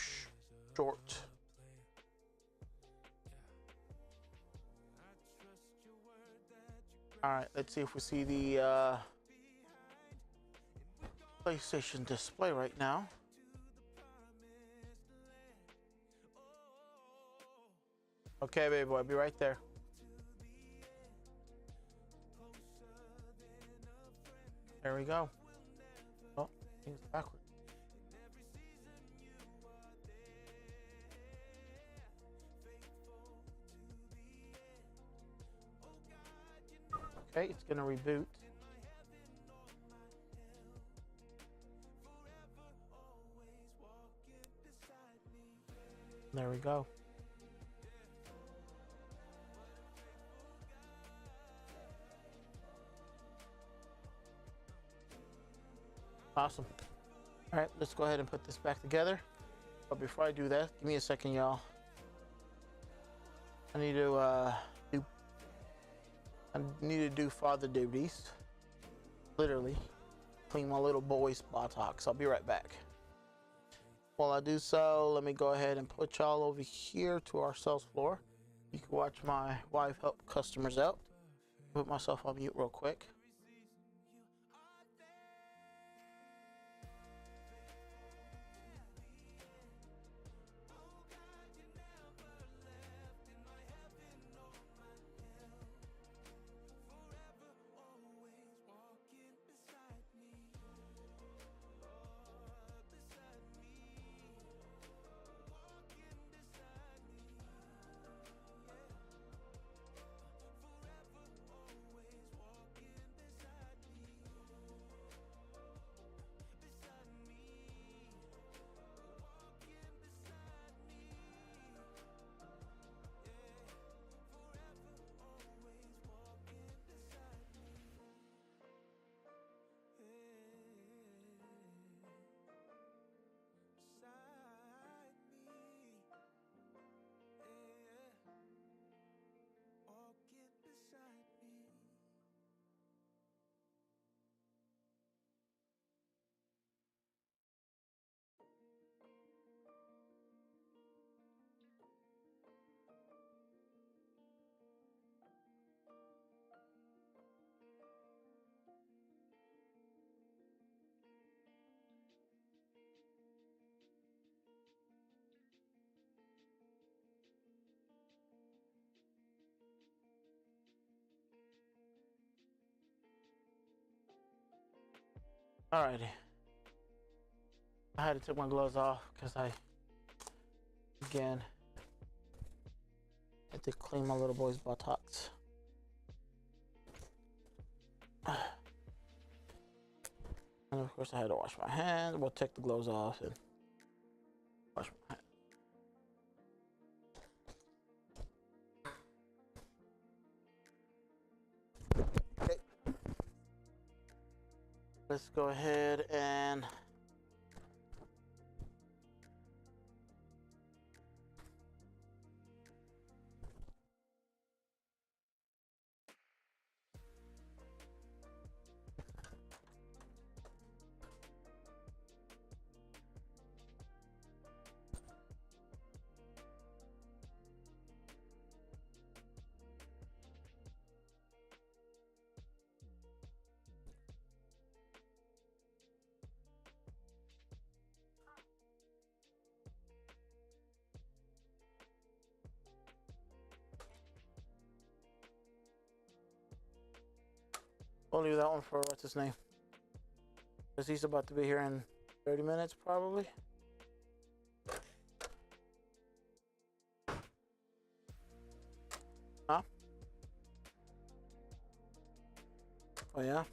short. All right, let's see if we see the PlayStation display right now. Okay, baby boy, I'll be right there. There we go. Oh, it's backwards. Okay, it's gonna reboot. There we go. Awesome. All right, let's go ahead and put this back together. But before I do that, give me a second, y'all. I need to do father duties. Literally, clean my little boy's buttocks. I'll be right back. While I do so, let me go ahead and put y'all over here to our sales floor. You can watch my wife help customers out. Put myself on mute real quick. Alrighty. I had to take my gloves off because again, had to clean my little boy's buttocks. And of course I had to wash my hands. We'll take the gloves off and wash my hands. Okay. Let's go ahead and We'll leave that one for what's his name? Because he's about to be here in 30 minutes, probably. Huh? Oh, yeah?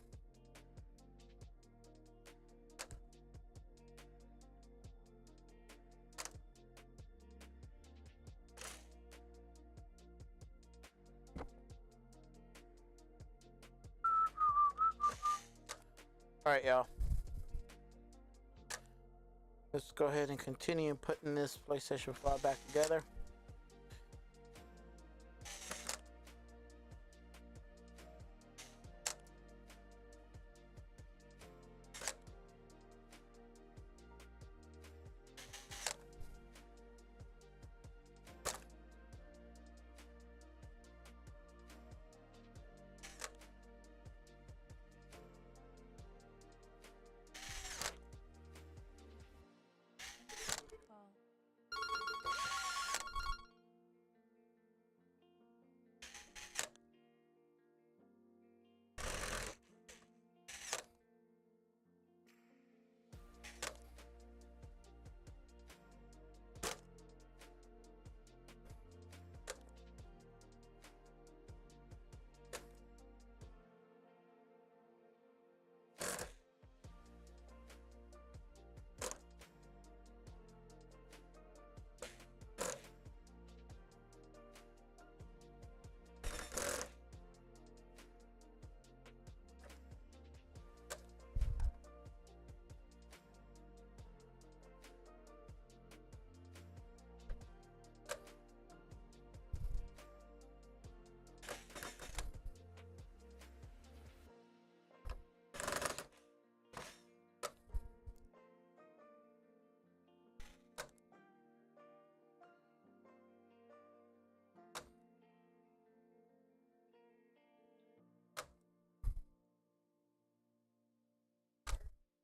All right, y'all. Let's go ahead and continue putting this PlayStation 5 back together.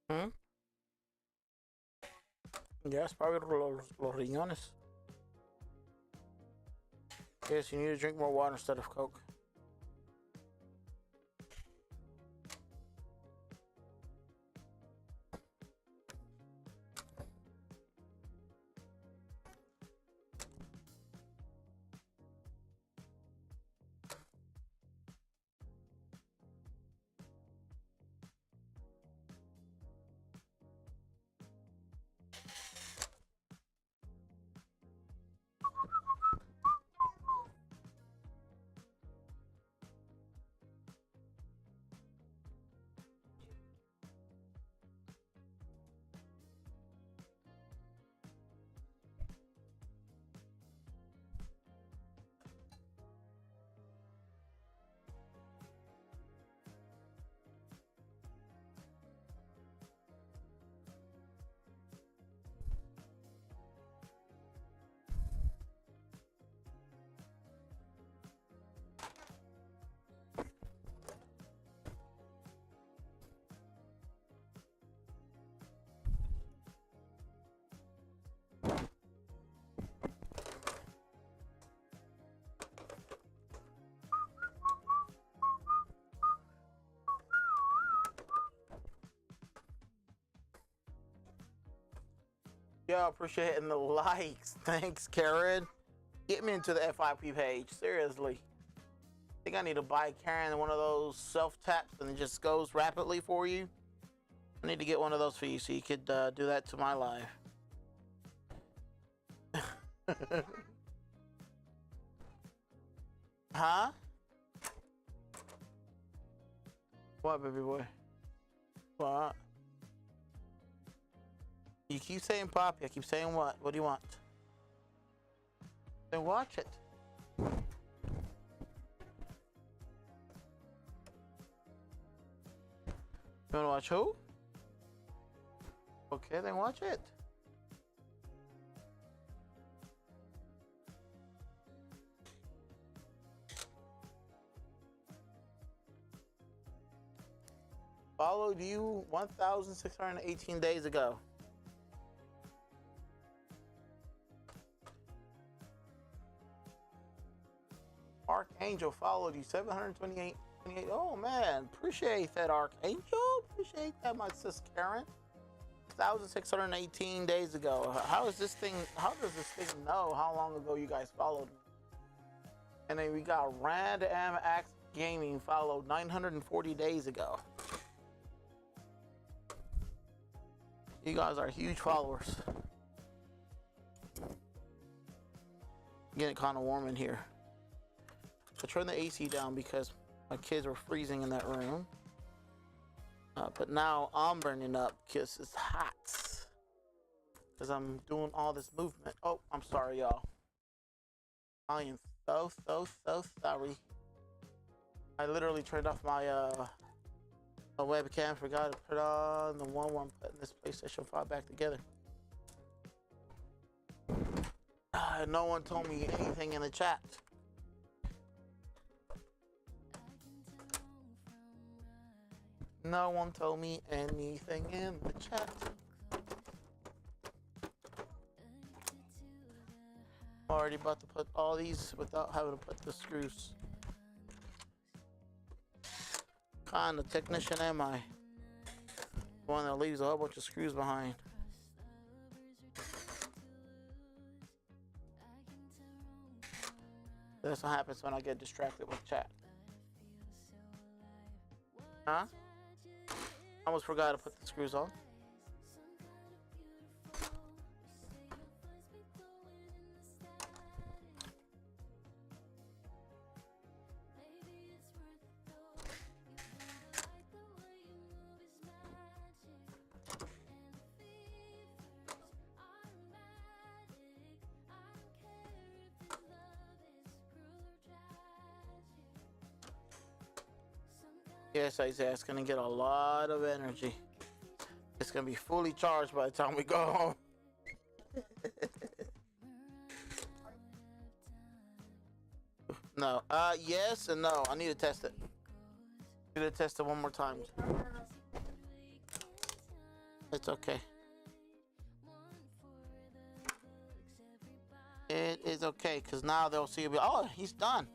Hmm? Yes, probably los riñones. Yes, you need to drink more water instead of Coke. Yo, appreciate hitting the likes. Thanks, Karen. Get me into the FIP page. Seriously. I think I need to buy Karen one of those self-taps and it just goes rapidly for you. I need to get one of those for you so you could do that to my live. Huh? What, baby boy? What? You keep saying Poppy. I keep saying what? What do you want? Then watch it. You wanna watch who? Okay, then watch it. Followed you 1,618 days ago. Archangel followed you 728 Oh man, appreciate that, Archangel. Appreciate that, my sis Karen. 1,618 days ago. How does this thing know how long ago you guys followed me? And then we got Random Axe Gaming followed 940 days ago. You guys are huge followers. Getting kind of warm in here. So turn the AC down because my kids were freezing in that room. But now I'm burning up because it's hot. Because I'm doing all this movement. Oh, I'm sorry, y'all. I am so sorry. I literally turned off my webcam. Forgot to put on the one where I'm putting this PlayStation 5 back together. No one told me anything in the chat. No one told me anything in the chat. I'm already about to put all these without having to put the screws. Kind of technician am I? One that leaves a whole bunch of screws behind. That's what happens when I get distracted with chat. Huh? I almost forgot to put the screws on. Yes, Isaiah, it's gonna get a lot of energy. It's gonna be fully charged by the time we go home. No, yes and no. I need to test it. I need to test it one more time. It's okay. It is okay, because now they'll see it. Oh, he's done.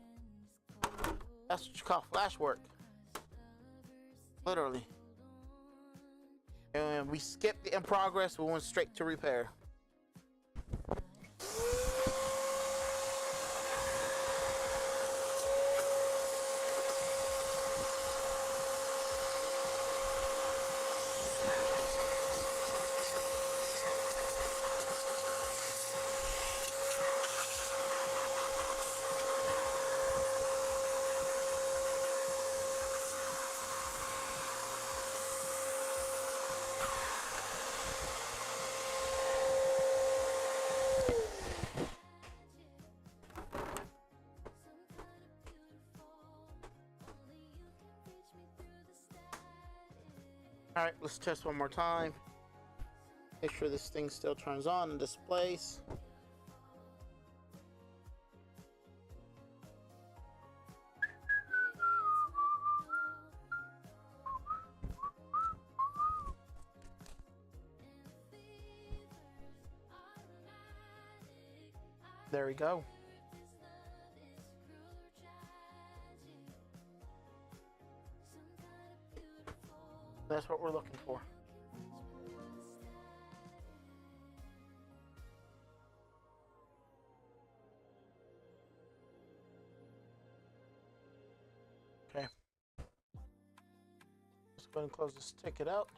That's what you call flash work. Literally. And we skipped the in progress, we went straight to repair. All right, let's test one more time. Make sure this thing still turns on and displays. There we go. That's what we're looking for. Okay. Let's go ahead and close this ticket out.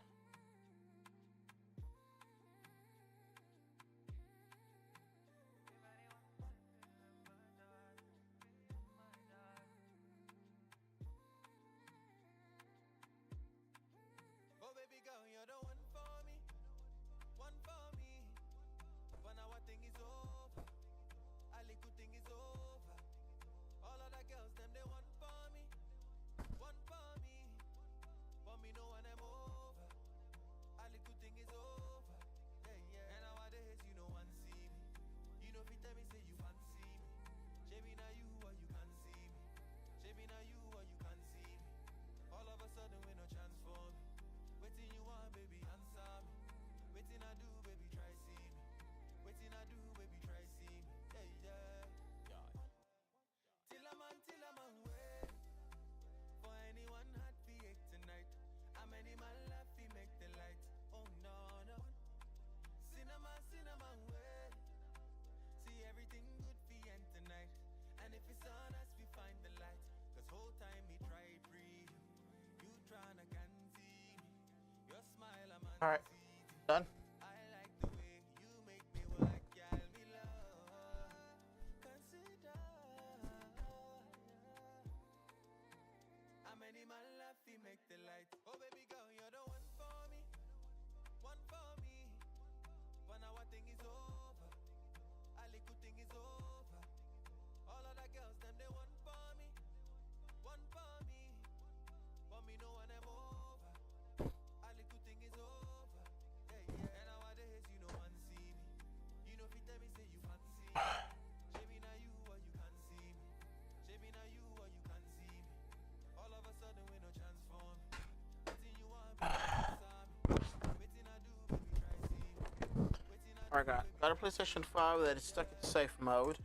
I got a PlayStation 5 that is stuck in safe mode.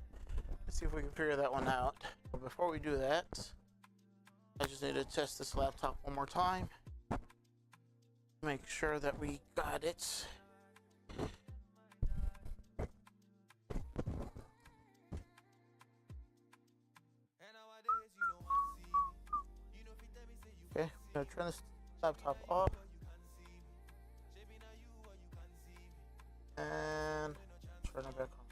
Let's see if we can figure that one out. But before we do that, I just need to test this laptop one more time. Make sure that we got it. Okay, I'm gonna turn this laptop off. And turn it back on.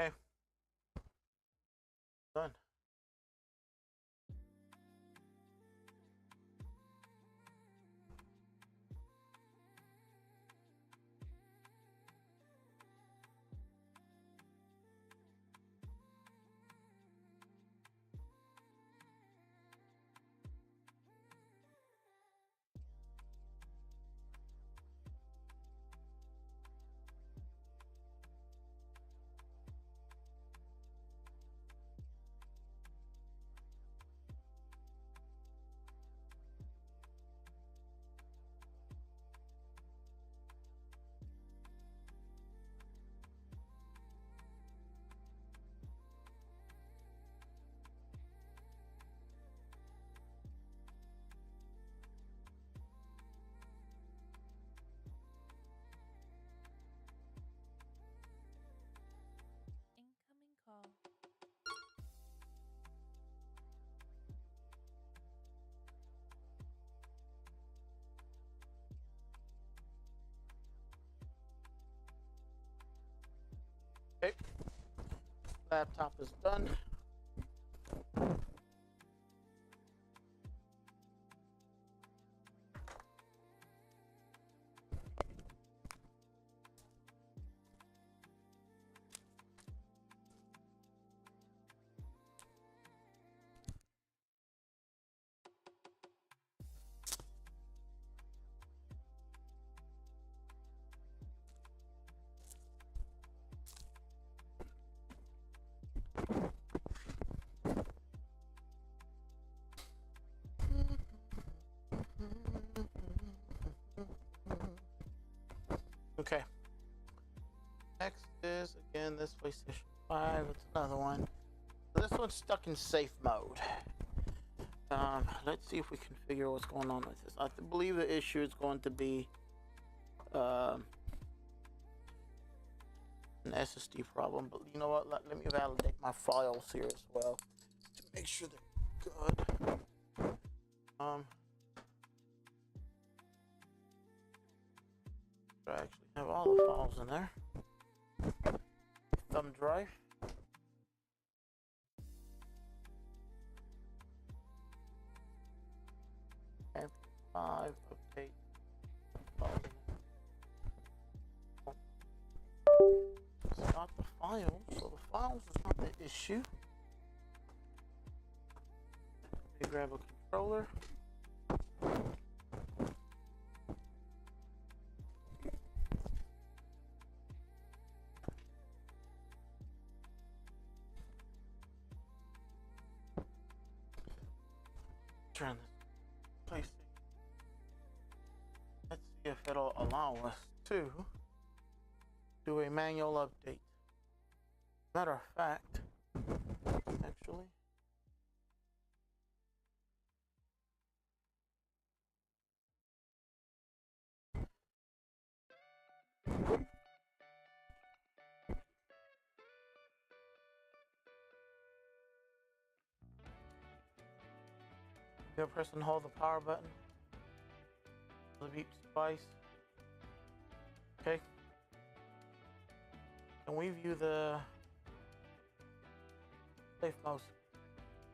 Okay. Done. Incoming call. Okay. Laptop is done. Okay. Next is again this PlayStation 5. It's another one. This one's stuck in safe mode. Let's see if we can figure what's going on with this. I believe the issue is going to be an SSD problem. But you know what? Let me validate my files here as well to make sure they're good. I actually have all the files in there. Thumb drive. MP5 update. It's not the files, so the files is not the issue. Let me grab a controller. Turn this PlayStation. Let's see if it'll allow us to do a manual update. Matter of fact, actually, you press and hold the power button. The beep device. Okay. And we view the safe mouse.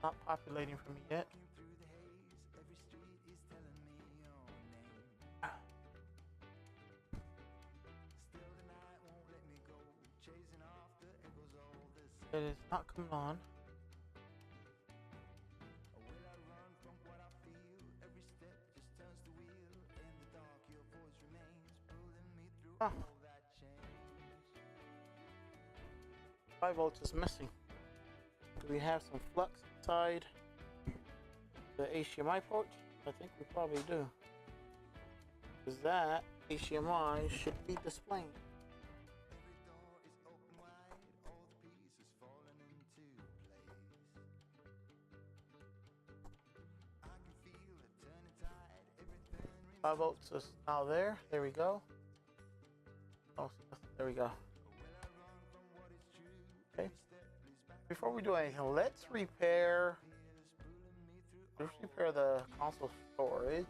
not populating for me yet. It is not coming on. Huh. 5 volts is missing. Do we have some flux inside the HDMI port? I think we probably do. Because that HDMI should be displaying. Five volts is now there. There we go. Oh, there we go. Okay. Before we do anything, let's repair the console storage.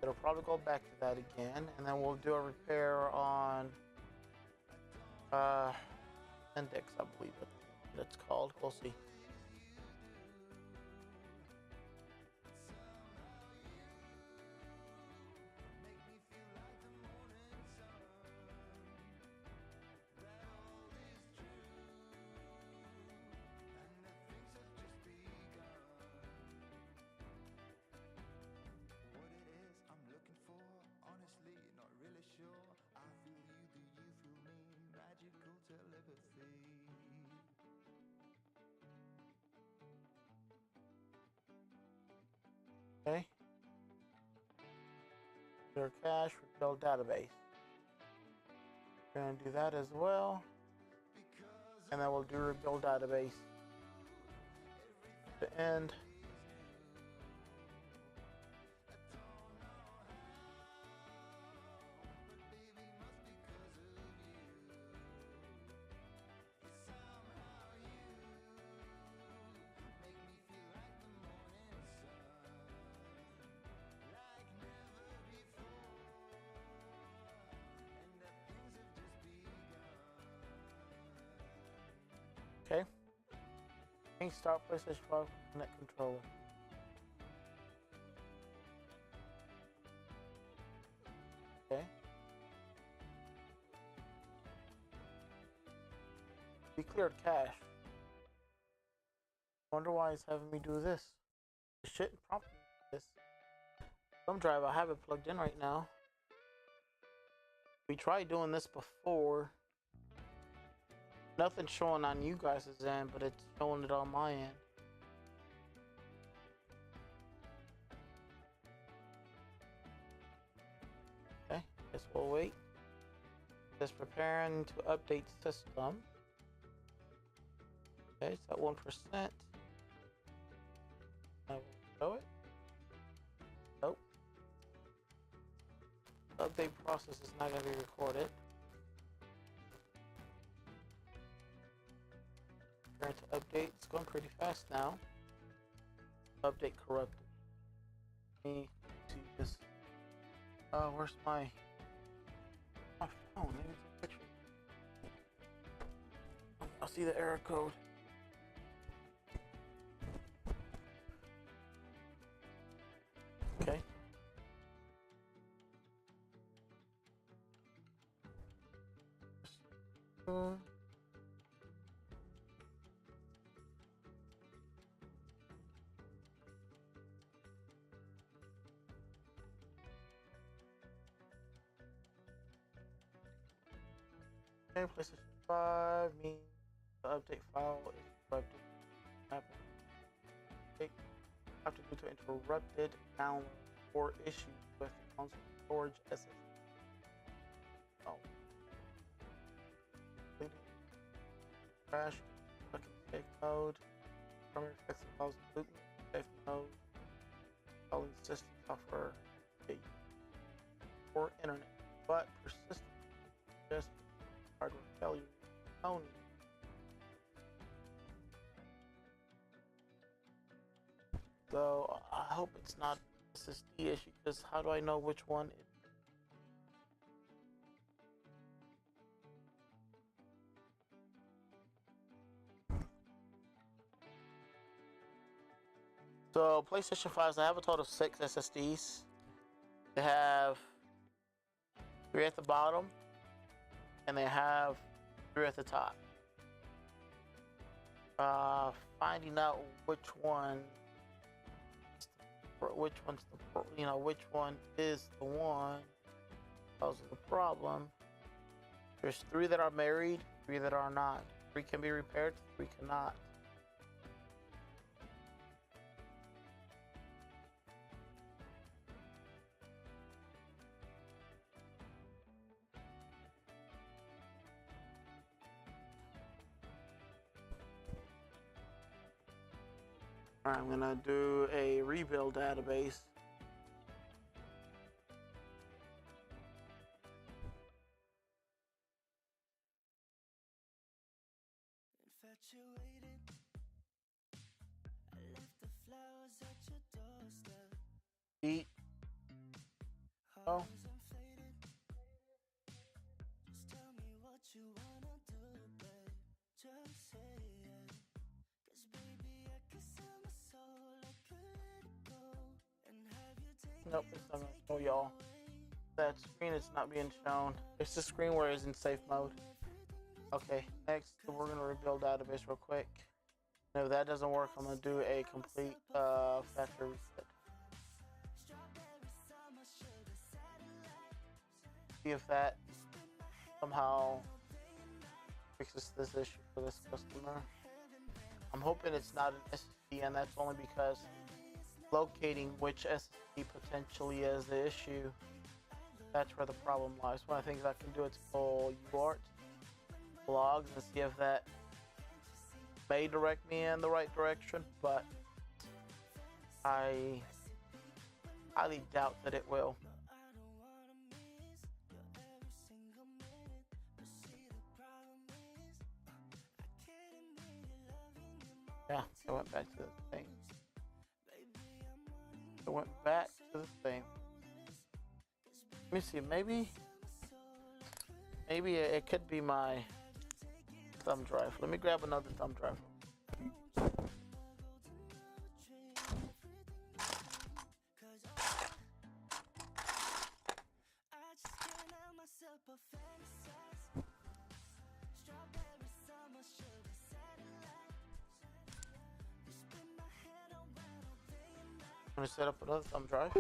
It'll probably go back to that again, and then we'll do a repair on index, I believe that's called. We'll see. Okay. Clear cache, rebuild database. We're gonna do that as well. And then we'll do rebuild database. The end. Okay. Start PlayStation 5 Connect controller. Okay. We cleared cache. Wonder why it's having me do this. It shouldn't prompt me for this. Thumb drive, I have it plugged in right now. We tried doing this before. Nothing's showing on you guys' end, but it's showing it on my end. Okay, guess we'll wait. Just preparing to update system. Okay, it's at 1%. I will show it. Nope. The update process is not going to be recorded. To update, it's going pretty fast now. Update corrupted. Let me see this. Where's my phone? Maybe it's a picture. I'll see the error code. Okay. Okay, PlayStation 5 means the update file is corrupted. Okay, have to do to interrupted download or issues with console storage SSD. Oh. Crash, fucking safe mode, primary effects of files boot, safe mode, installing system software, okay, or internet, but persistent just hardware failure only. So I hope it's not SSD issue, because how do I know which one it So PlayStation 5s, I have a total of 6 SSDs. They have 3 at the bottom, and they have 3 at the top. Finding out which one is the one causes the problem. There's 3 that are married, 3 that are not. 3 can be repaired, 3 cannot. Alright, I'm gonna do a rebuild database. Infatuated, I left the flowers at your doorstep. Eat. Oh. Heart is inflated. Just tell me what you wanna do, babe. Just say it. 'Cause baby, I can sell my soul, I could let it go. And have you take Nope, it's not gonna show y'all. That screen is not being shown. It's the screen where it's in safe mode. Okay, next we're gonna rebuild database real quick. And if that doesn't work, I'm gonna do a complete factory reset. See if that somehow fixes this issue for this customer. I'm hoping it's not an SSD, and that's only because locating which SSD potentially is the issue. That's where the problem lies. One of the things I can do is pull UART logs and see if that may direct me in the right direction, but I highly doubt that it will. Yeah, it went back to the thing. It went back to the thing. Let me see, maybe it could be my thumb drive. Let me grab another thumb drive. I'm gonna set up another thumb drive.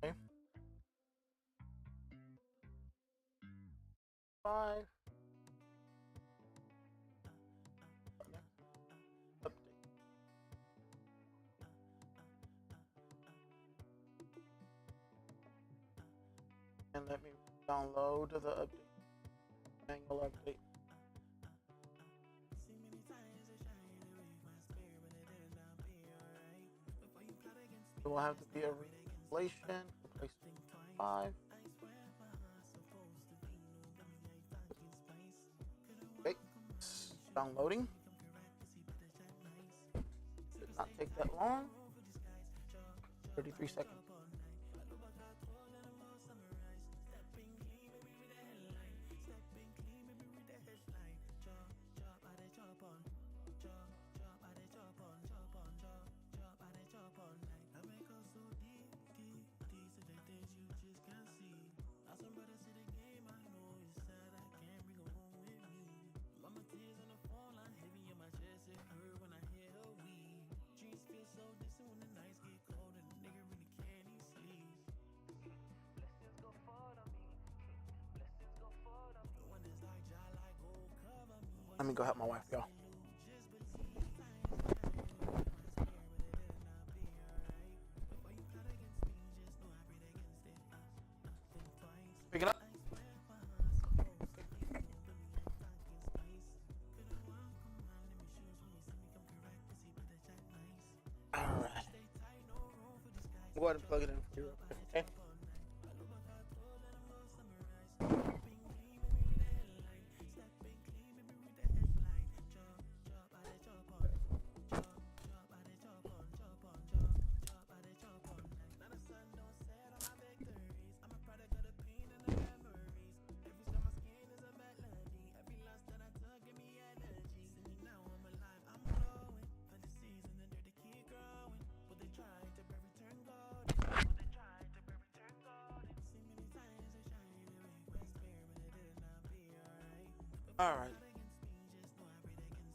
Okay. 5. Update. And let me download the update. Manual update. It will have to be a replacement. Replacement 5. Okay, it's downloading. Did not take that long. 33 seconds. Let me go help my wife, y'all. ahead and plug it in for you real quick, okay? All right.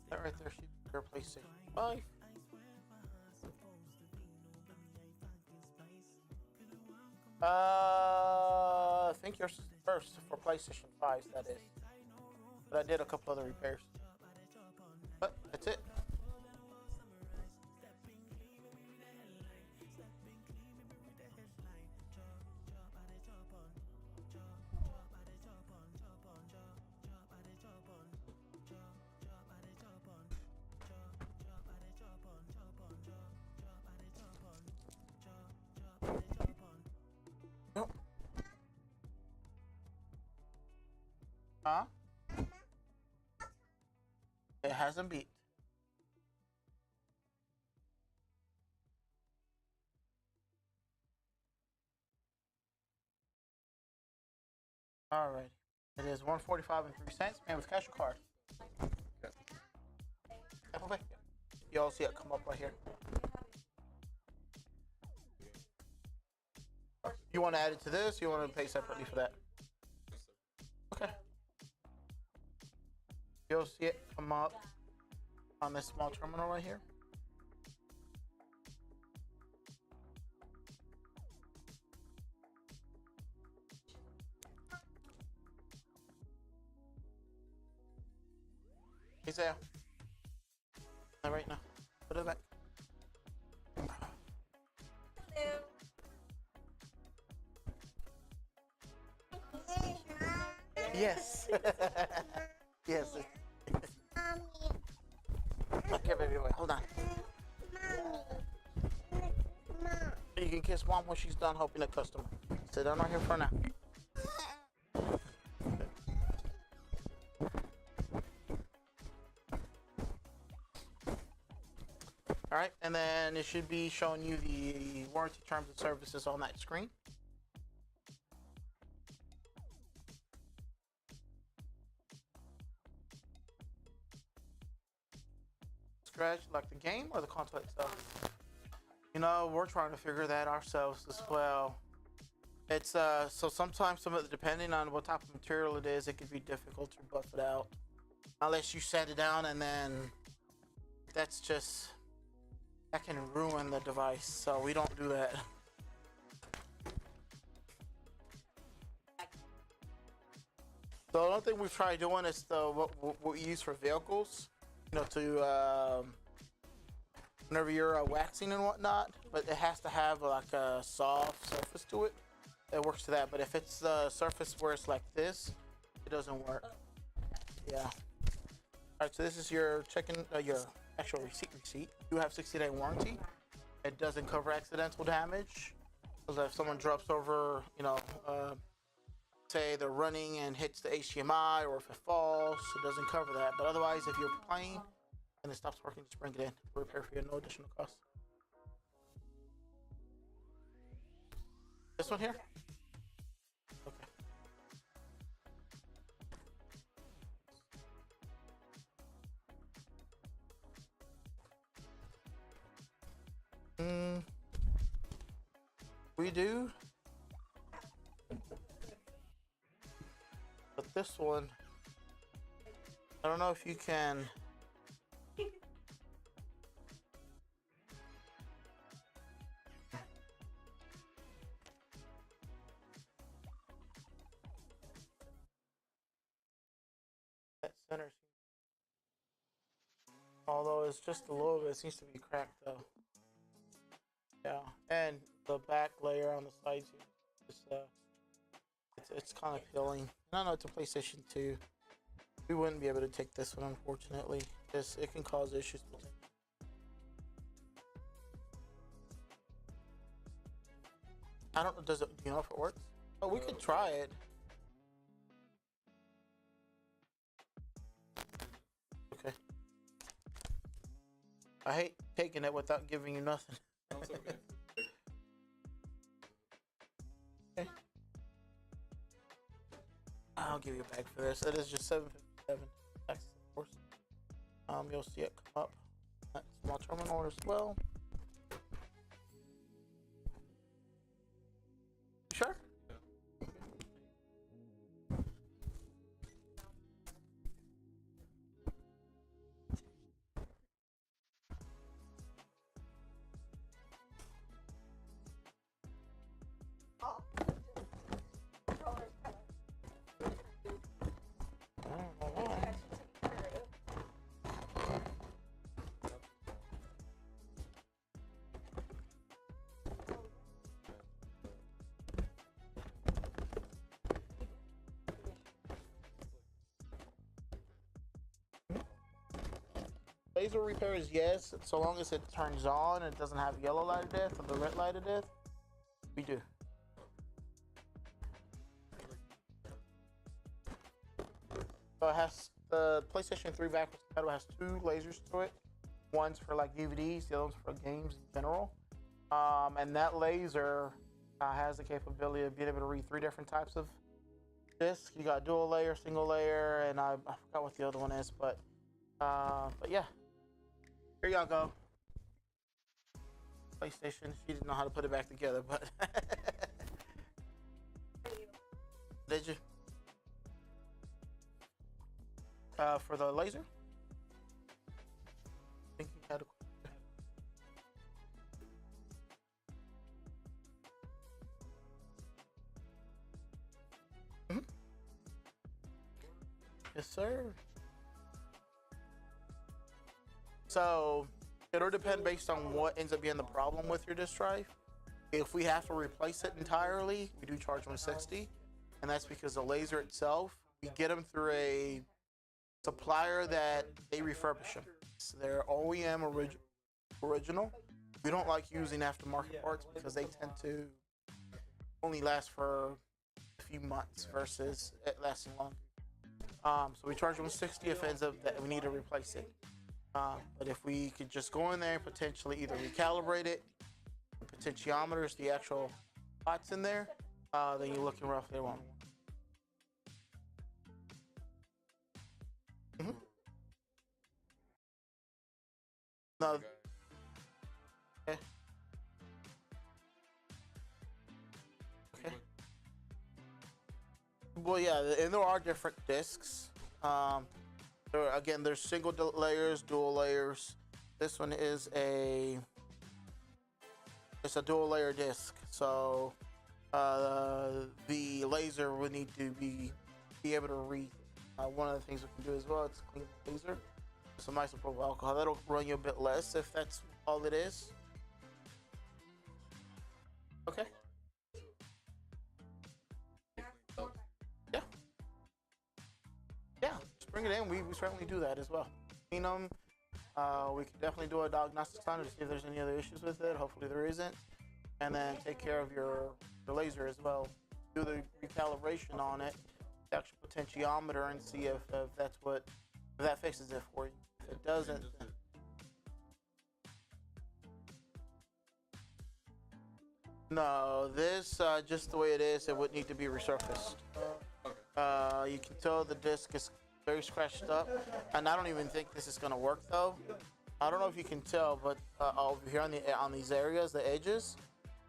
That right there should be your PlayStation 5. I think yours is first for PlayStation 5s, that is. But I did a couple other repairs. But that's it. Nope. Huh? It hasn't beat. All right. It is 145 and 3 cents. Man, with cash or card? Apple Pay. You all see it come up right here. You want to add it to this? You want to pay separately for that? Okay. You'll see it come up on this small terminal right here. Hey, Sam. Not right now. Put it back. Yes. Yes. Okay, baby, wait, hold on. You can kiss mom when she's done helping a customer. Sit down right here for now. All right, and then it should be showing you the warranty terms and services on that screen. Scratch like the game or the console itself? You know, we're trying to figure that ourselves as well. It's so sometimes depending on what type of material it is, it can be difficult to buff it out unless you set it down, and then that can ruin the device. So we don't do that. The only thing we've tried doing is what we use for vehicles. You know, to whenever you're waxing and whatnot, but it has to have like a soft surface to it. It works to that, but if it's a surface where it's like this, it doesn't work. Yeah. All right, so this is your your actual receipt. You have 60-day warranty. It doesn't cover accidental damage. So if someone drops over, you know, say they're running and hits the HDMI, or if it falls, it doesn't cover that. But otherwise, if you're playing and it stops working, just bring it in. We'll repair for you, no additional cost. This one here? Okay. We do. But this one, I don't know if you can. That center, although it's just a little bit, it seems to be cracked though. Yeah, and the back layer on the sides here, is, it's kind of peeling. I know it's a PlayStation 2. We wouldn't be able to take this one, unfortunately. It can cause issues. I don't know. Does it? Do you know if it works? Oh, we could try it. Okay. I hate taking it without giving you nothing. That's okay. Okay. I'll give you a bag for this. It is just $7.57. Taxes, of course. You'll see it come up at small terminal as well. Sure. Laser repairs, yes, so long as it turns on and it doesn't have yellow light of death or the red light of death, we do. So it has the PlayStation 3 backwards compatible has 2 lasers to it. One's for like DVDs, the other one's for games in general. And that laser has the capability of being able to read 3 different types of discs. You got dual layer, single layer, and I forgot what the other one is, but yeah. Here y'all go. PlayStation. She didn't know how to put it back together, but did you? For the laser? I think you had a. Yes, sir. So it'll depend based on what ends up being the problem with your disk drive. If we have to replace it entirely, we do charge $160, and that's because the laser itself, we get them through a supplier that they refurbish them. So they're OEM original. We don't like using aftermarket parts because they tend to only last for a few months versus it lasting longer. So we charge $160 if it ends up that we need to replace it. But if we could just go in there and potentially either recalibrate it, the potentiometers, the actual pots in there, then you're looking roughly around. Mm-hmm. No. Okay. Okay. Well, yeah, and there are different discs. Again, there's single layers, dual layers. This one is it's a dual layer disc. So the laser would need to be able to read. One of the things we can do as well is clean the laser. Some isopropyl alcohol. That'll run you a bit less if that's all it is. Okay. Yeah. Yeah. Bring it in. We certainly do that as well. Clean them. We can definitely do a diagnostics on it to see if there's any other issues with it. Hopefully there isn't. And then take care of your laser as well. Do the recalibration on it, the actual potentiometer, and see if that fixes it for you. If it doesn't, then no, this just the way it is, it would need to be resurfaced. You can tell the disc is very scratched up, and I don't even think this is gonna work though. I don't know if you can tell, but over here on these areas, the edges,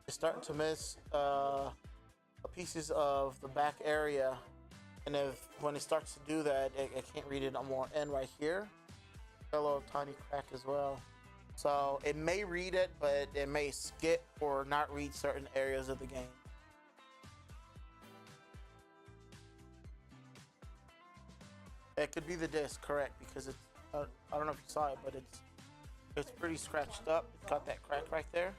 it's starting to miss pieces of the back area, and when it starts to do that, it can't read it on more end right here. A little tiny crack as well. So it may read it, but it may skip or not read certain areas of the game. It could be the disc, correct? Because it's I don't know if you saw it, but it's pretty scratched up. It's got that crack right there,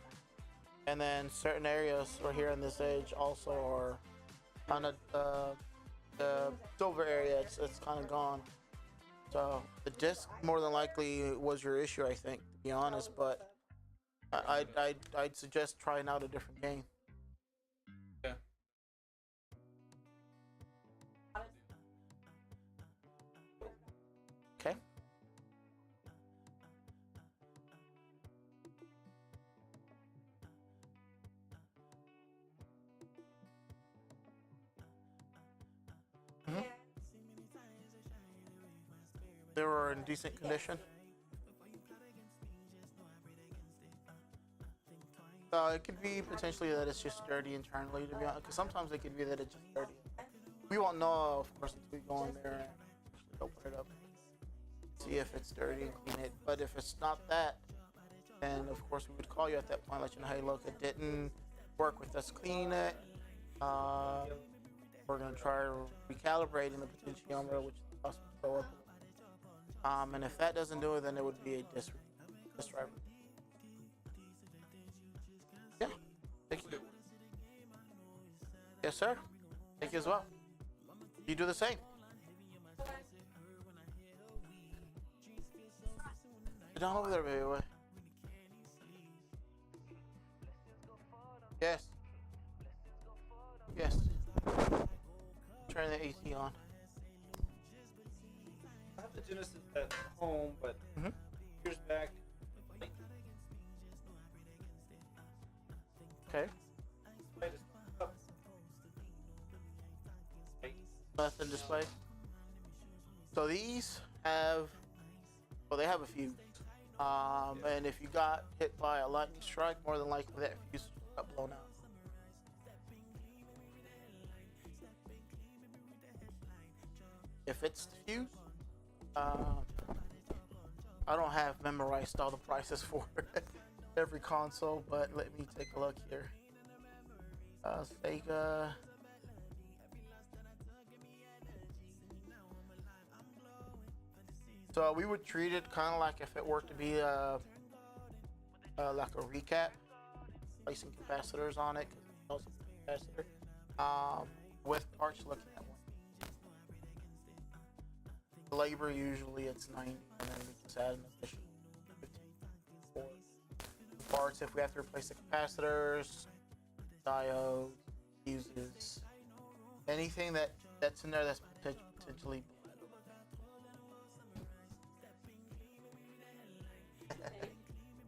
and then certain areas right here on this edge also are kind of the silver area. It's kind of gone. So the disc more than likely was your issue, I think, to be honest. But I'd suggest trying out a different game. they were in decent condition. It could be potentially that it's just dirty internally, to be honest, because sometimes it could be that it's just dirty. We won't know, of course, until we go in there and actually open it up, see if it's dirty and clean it. But if it's not that, then of course we would call you at that point, let you know, hey, look, it didn't work with us cleaning it. We're gonna try recalibrating the potentiometer, which is the cost will go up. And if that doesn't do it, then it would be a disk driver. Yeah, thank you. Yes, sir. Thank you as well. You do the same. Sit down over there, baby boy. Yes. Yes. Turn the AC on. I have the Genesis at home, but years back. Okay. Nothing display. So these have, well, they have a fuse. And if you got hit by a lightning strike, more than likely that fuse got blown out. If it's the fuse, I don't have memorized all the prices for every console, but let me take a look here. Sega. So we would treat it kind of like if it were to be like a recap, placing capacitors on it, because it's also a capacitor, with parts looking at one. The labor usually it's 90, and then we just add an additional 15 for parts if we have to replace the capacitors, diodes, fuses, anything that's in there that's potentially.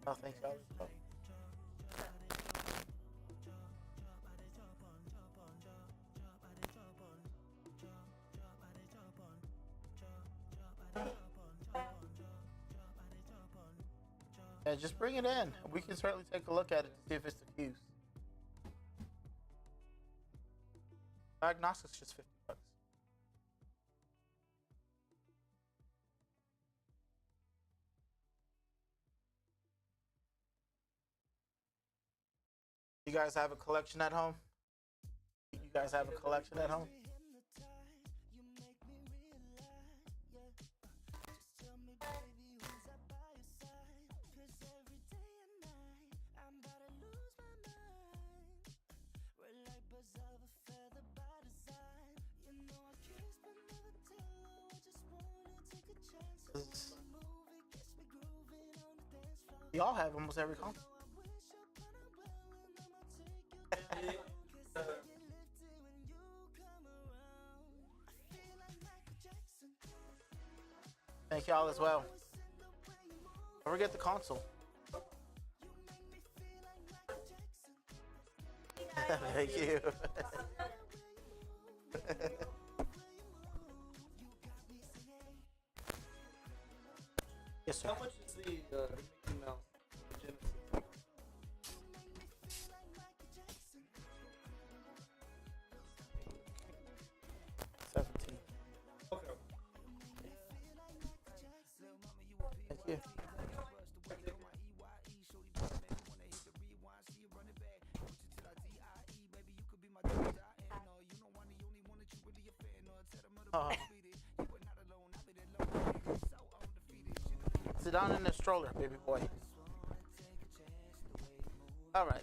Oh, thanks, Alex. Yeah, just bring it in. We can certainly take a look at it to see if it's the fuse. Diagnostics just $50. You guys have a collection at home? You guys have a collection at home? Y'all have almost every console. Thank y'all as well. Don't forget the console. Thank you. Yes, sir. How much is the Mickey Mouse Genesis? $17. Okay. Thank you. Oh. Sit down in the stroller, baby boy. All right.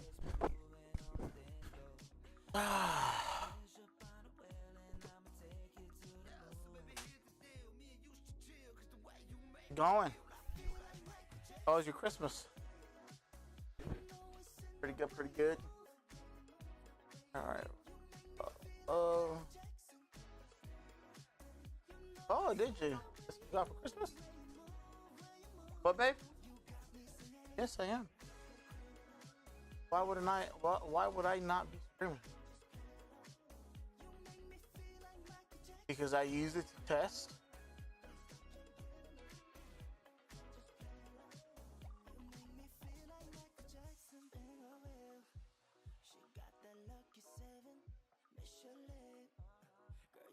Going. How was your Christmas? Pretty good, pretty good. All right. Oh, did you? That's what you got for Christmas? What, babe? Yes, I am. Why would I not be streaming? Because I use it to test.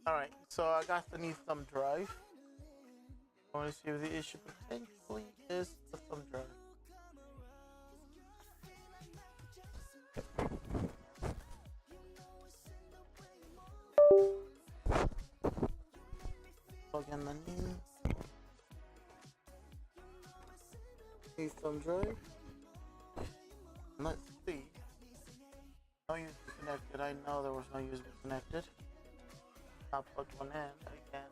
Alright, so I got the new thumb drive. I want to see if the issue potentially is the thumb drive. Plug in the new thumb drive. Let's see. No USB connected. I know there was no USB connected. I plugged one in again.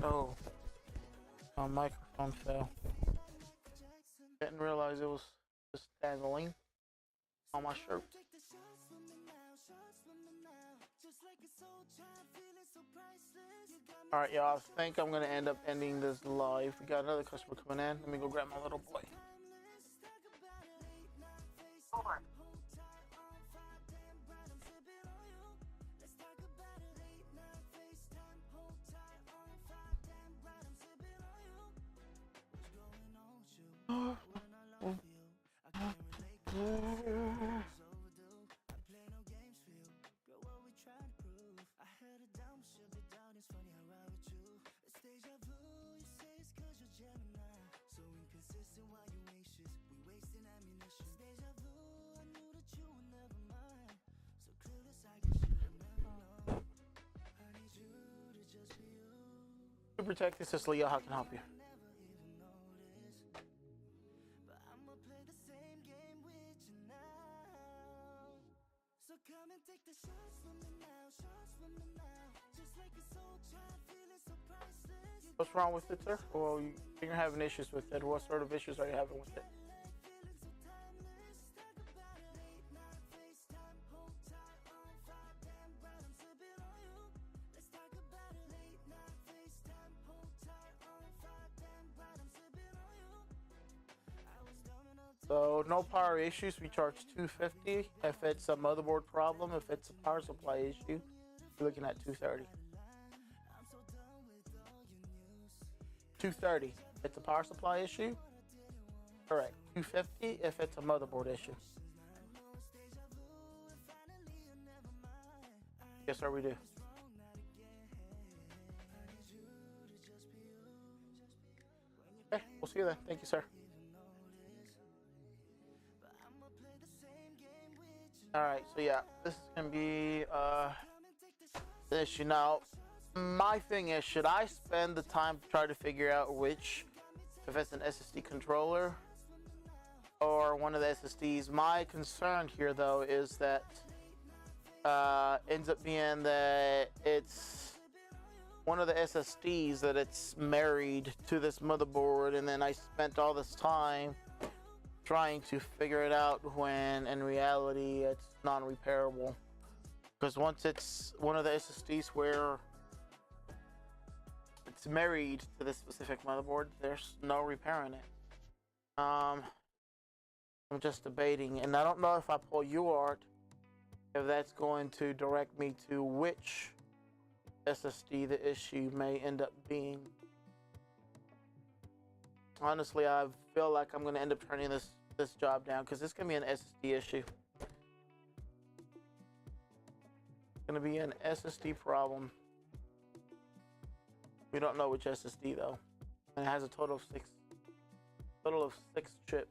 Oh, my microphone fell. Didn't realize it was just dangling on my shirt. Alright, y'all, I think I'm gonna end up ending this live. We got another customer coming in. Let me go grab my little boy. To protect this is Leo. How can I help you? What's wrong with it, sir? Well, you're having issues with it. What sort of issues are you having with it? So no power issues, we charge $250. If it's a motherboard problem, if it's a power supply issue, you're looking at $230. $230. If it's a power supply issue, correct. $250 if it's a motherboard issue. Yes, sir, we do. Okay, we'll see you then. Thank you, sir. Alright, so yeah, this is gonna be the issue. Now, my thing is, should I spend the time to try to figure out which, if it's an SSD controller or one of the SSDs? My concern here, though, is that ends up being that it's one of the SSDs that it's married to this motherboard, and then I spent all this time trying to figure it out when in reality it's non-repairable, because once it's one of the SSDs where it's married to this specific motherboard, there's no repairing it. I'm just debating, and I don't know if I pull UART if that's going to direct me to which SSD the issue may end up being. Honestly, I feel like I'm going to end up turning this job down, because this can be an SSD issue. It's going to be an SSD problem. We don't know which SSD though, and it has a total of six chips.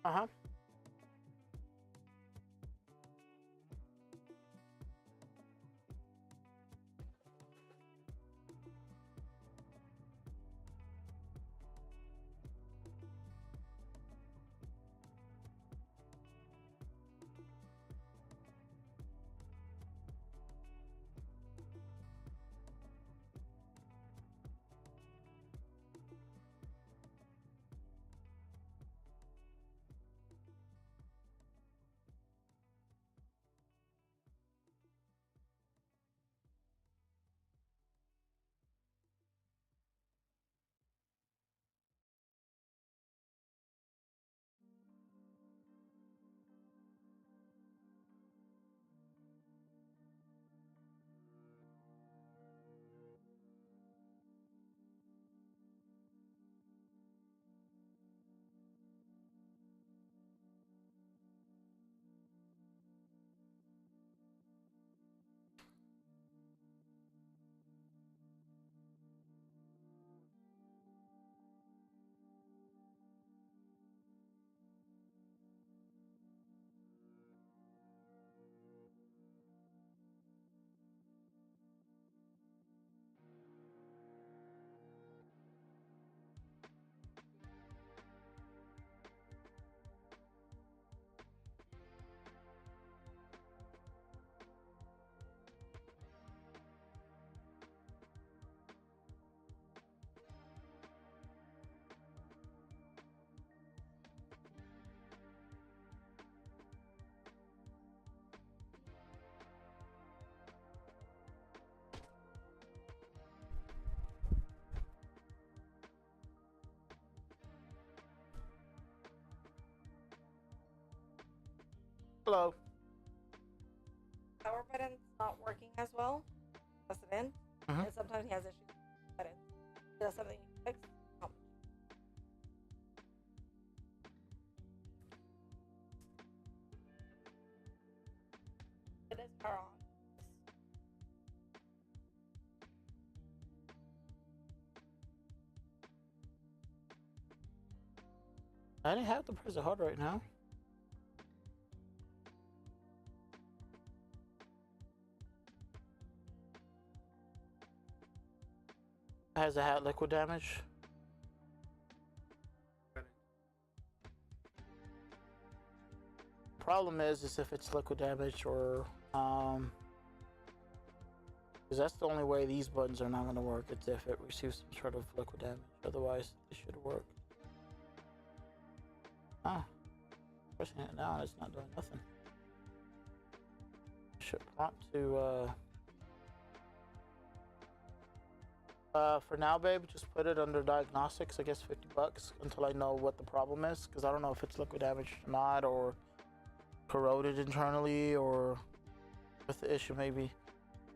Uh-huh. Hello. Power button's not working as well. Press it in. Mhm. And sometimes he has issues with the button. Is that something you fix? Oh. It is power on. I didn't have to press it hard right now. Has it had liquid damage? Problem is if it's liquid damage or because that's the only way these buttons are not going to work. It's if it receives some sort of liquid damage. Otherwise, it should work. Ah, pressing it now, it's not doing nothing. Should prompt to for now, babe, just put it under diagnostics. I guess $50 until I know what the problem is, because I don't know if it's liquid damage or not, or corroded internally, or what the issue may be.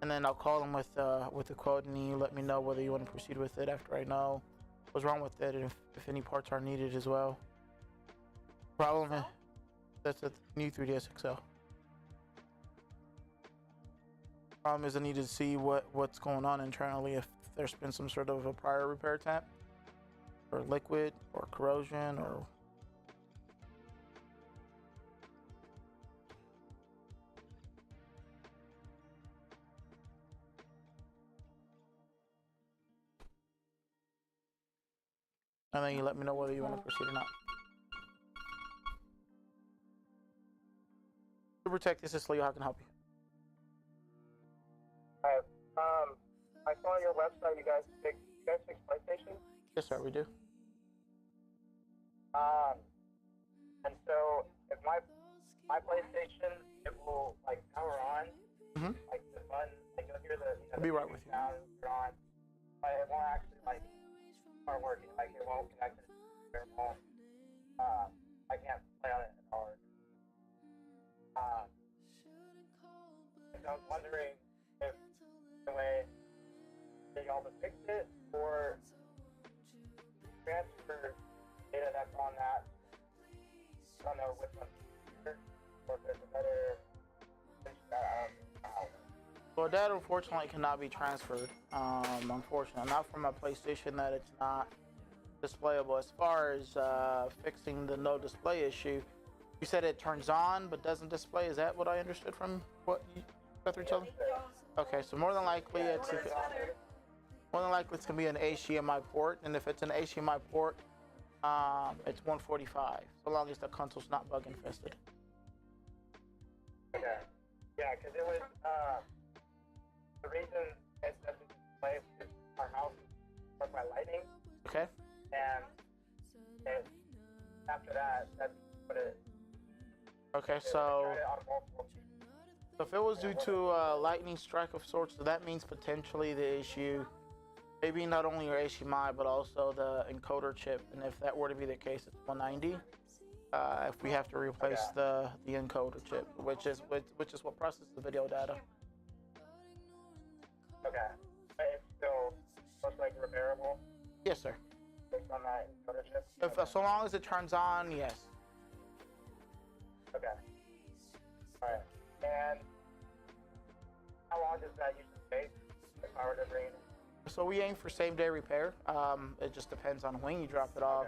And then I'll call him with the quote, and you let me know whether you want to proceed with it after I know what's wrong with it, and if any parts are needed as well. Problem is that's a new 3DS XL. Problem is I need to see what's going on internally, if there's been some sort of a prior repair attempt, or liquid, or corrosion, or and then you let me know whether you want to proceed or not. Super Tech, this is Leo. How can I help you? Hi. I saw on your website you guys fix PlayStation. Yes, sir, we do. And so if my PlayStation, it will like power on, like the button, like you'll hear the. I'll be right with you. Sound on, but it won't actually like start working. Like it won't connect to the phone. I can't play on it at all. So I was wondering if the way that y'all to fix it or transfer data that's on that. I don't know which one's better, or if there's a better. Well, that unfortunately cannot be transferred. Unfortunately, not from a PlayStation that it's not displayable. As far as fixing the no display issue, you said it turns on but doesn't display. Is that what I understood from what you got through telling? Okay, so more than likely it's gonna be an HDMI port, and if it's an HDMI port, it's 145, so long as the console's not bug infested. Okay. Yeah, because it was the reason it doesn't display is our house was by lightning, Okay. and after that, that's what it. Okay, I so tried it on multiple. if it was due to a lightning strike of sorts, so that means potentially the issue, maybe not only your HDMI but also the encoder chip. And if that were to be the case, it's 190. If we have to replace the encoder chip, which is what processes the video data. Okay, but it's still most likely repairable Yes, sir. based on that encoder chip. If so long as it turns on, yes. Okay. All right. And how long does that usually take if I were to bring it? So we aim for same day repair. It just depends on when you drop it off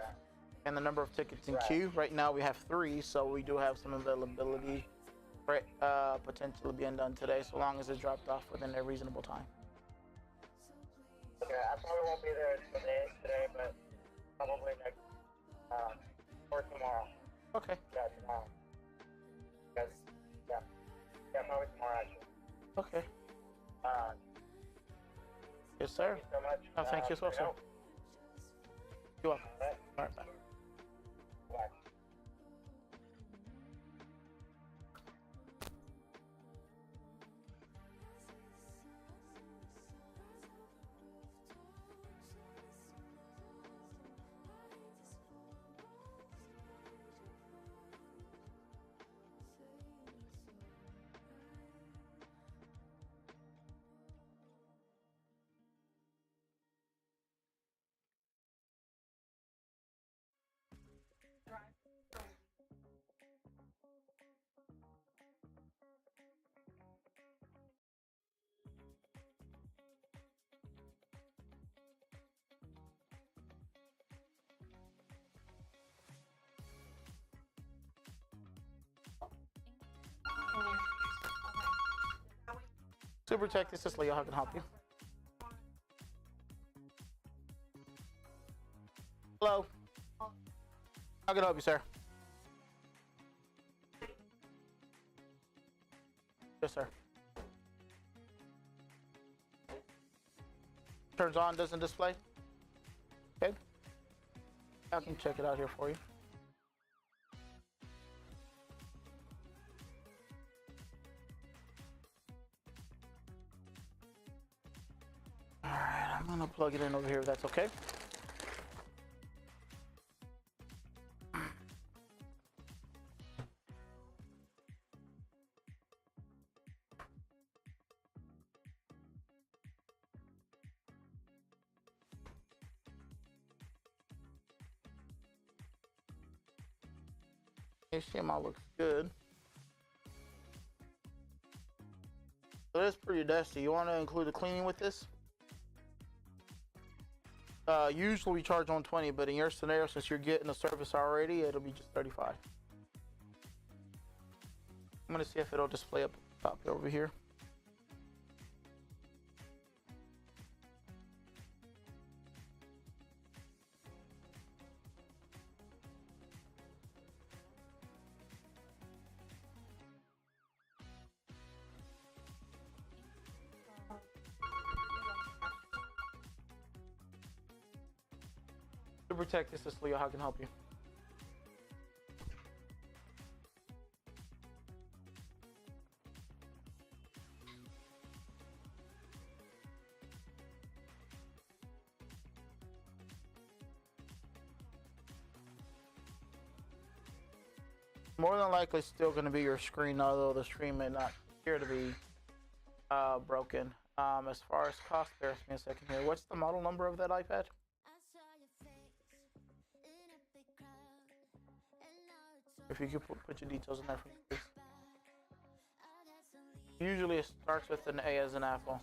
and the number of tickets in queue. Right now we have 3, so we do have some availability for potentially being done today, so long as it's dropped off within a reasonable time. Okay, I probably won't be there today, but probably next or tomorrow. Okay. Yeah, tomorrow. Yes. Yeah, probably tomorrow actually. Okay. Uh, Yes, sir. Thank you so much. Oh, thank you as well, sir. You're welcome. All right. All right, bye. Bye. Super Tech, this is Leo. How can I help you? Hello. How can I help you, sir? Yes, sir. Turns on, doesn't display? Okay. I can check it out here for you. Alright, I'm gonna plug it in over here if that's okay. HDMI looks good. So it's pretty dusty. You want to include the cleaning with this? Usually we charge $120, but in your scenario, since you're getting the service already, it'll be just $35. I'm gonna see if it'll display up top over here. To protect this is Leo. How can I help you? More than likely, it's still going to be your screen, although the screen may not appear to be broken. As far as cost, bear with me a second here. What's the model number of that iPad? If you could put your details in there for me, please. Usually it starts with an A as an apple.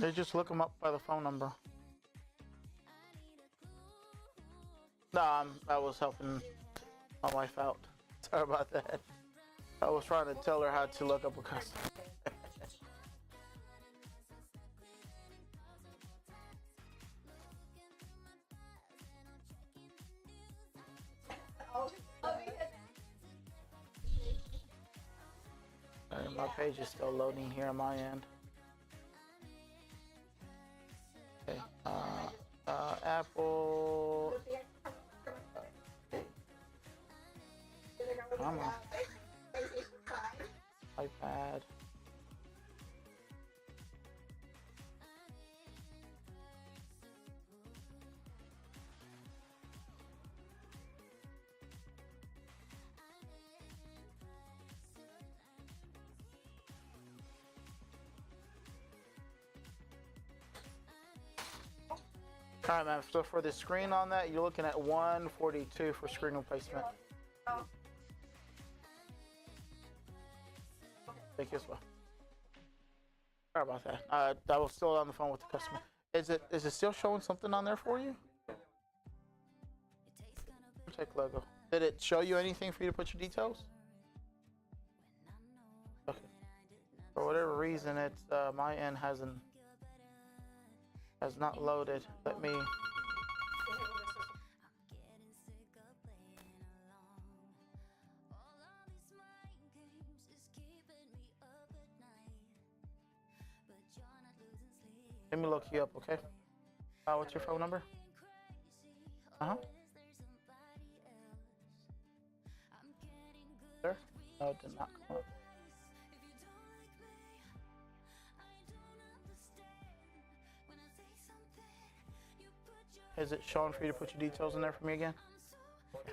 They just look them up by the phone number. No, I was helping my wife out. Sorry about that. I was trying to tell her how to look up a customer. My page is still loading here on my end. Okay, Apple. Okay. Come on. iPad. All right, man. So for the screen on that, you're looking at $142 for screen replacement. Thank you as well. Sorry about that. I was still on the phone with the customer. Is it still showing something on there for you? Check logo. Did it show you anything for you to put your details? Okay. For whatever reason, it's my end has not loaded. Let me. Let me look you up, okay? What's your phone number? Uh-huh. Sir? No, it did not come up. Is it showing for you to put your details in there for me again? Okay.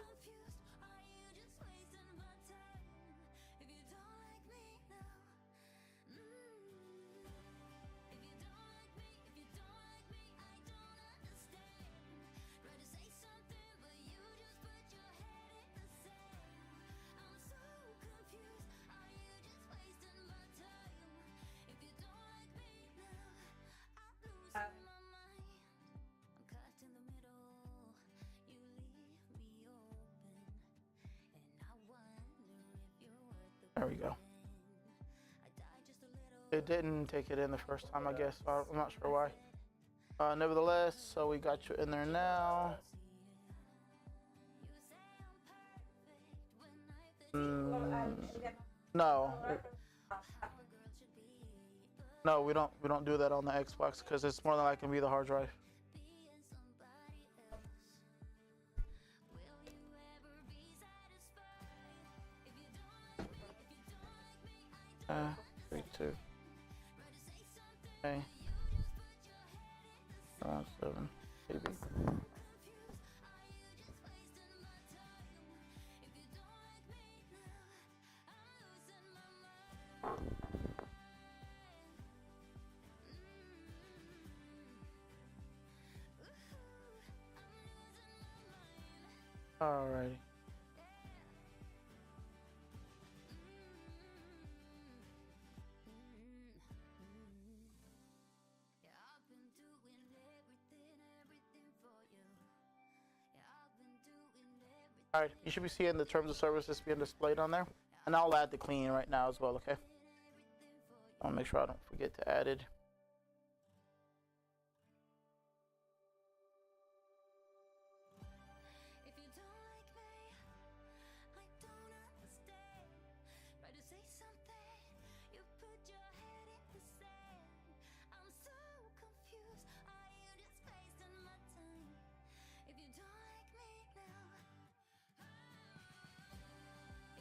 There we go. It didn't take it in the first time, I guess. So I'm not sure why. Nevertheless, so we got you in there now. No. No, we don't do that on the Xbox because it's more than likely to be the hard drive. 3, 2. Okay. Around 7, maybe. Alrighty. Alright, you should be seeing the terms of services being displayed on there. And I'll add the cleaning right now as well, okay? I'll make sure I don't forget to add it.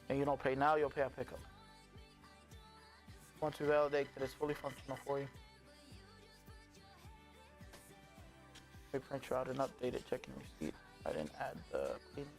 And you don't pay now, you'll pay at pickup. Once we validate that it's fully functional for you. We print you out an updated checking receipt. I didn't add the cleaning.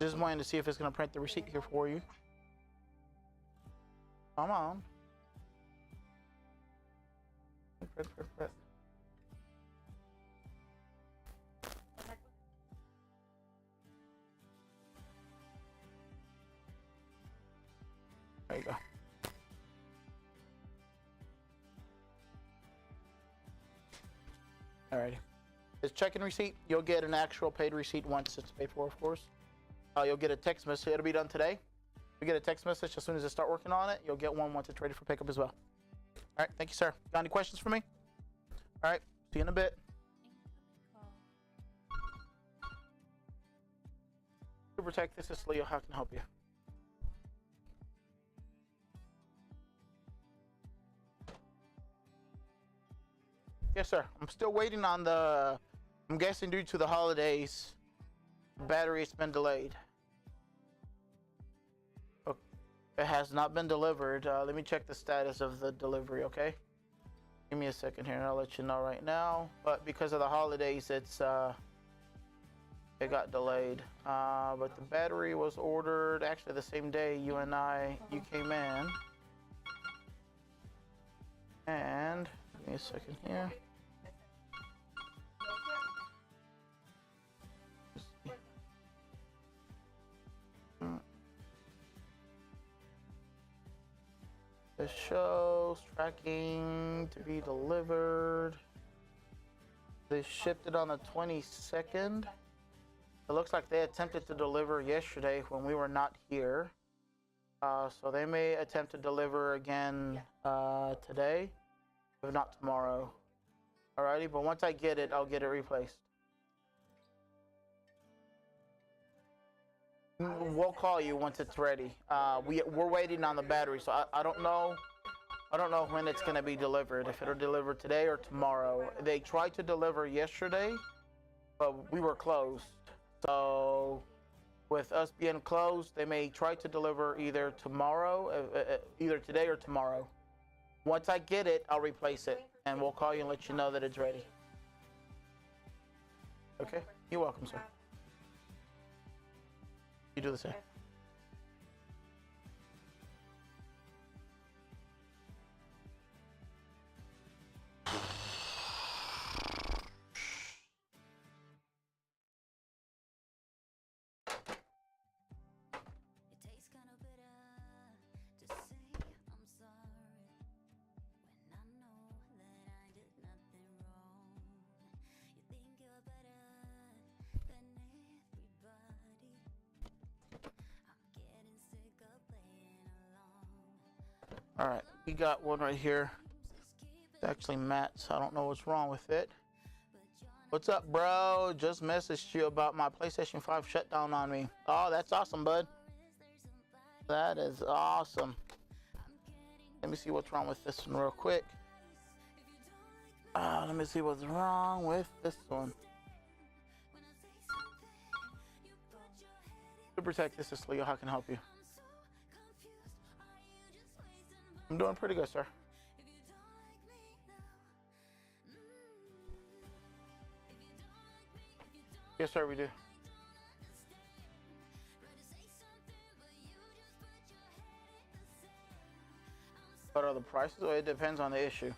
Just wanting to see if it's gonna print the receipt here for you. Come on. Print. There you go. Alrighty. It's check-in receipt. You'll get an actual paid receipt once it's paid for, of course. You'll get a text message. It'll be done today. You get a text message as soon as they start working on it. You'll get one once it's ready for pickup as well. All right. Thank you, sir. Got any questions for me? All right. See you in a bit. To protect, this is Leo. How can I help you? Yes, sir. I'm still waiting on the, I'm guessing due to the holidays, battery's been delayed. Okay. It has not been delivered. Let me check the status of the delivery, okay? Give me a second here and I'll let you know right now. But because of the holidays, it got delayed. But the battery was ordered actually the same day you came in. And give me a second here. It shows tracking to be delivered. They shipped it on the 22nd. It looks like they attempted to deliver yesterday when we were not here. So they may attempt to deliver again today, if not tomorrow. Alrighty, but once I get it, I'll get it replaced. We'll call you once it's ready. We're waiting on the battery, so I don't know. I don't know when it's gonna be delivered. If it'll deliver today or tomorrow. They tried to deliver yesterday, but we were closed. So, with us being closed, they may try to deliver either tomorrow, either today or tomorrow. Once I get it, I'll replace it, and we'll call you and let you know that it's ready. Okay? You're welcome, sir. You do the same. All right, we got one right here. It's actually Matt's. I don't know what's wrong with it. What's up, bro? Just messaged you about my PlayStation 5 shutdown on me. Oh, that's awesome, bud. That is awesome. Let me see what's wrong with this one real quick. Let me see what's wrong with this one. To protect, this is Leo. How can I help you? I'm doing pretty good, sir. Yes, sir, we do. What are the prices? Well, it depends on the issue.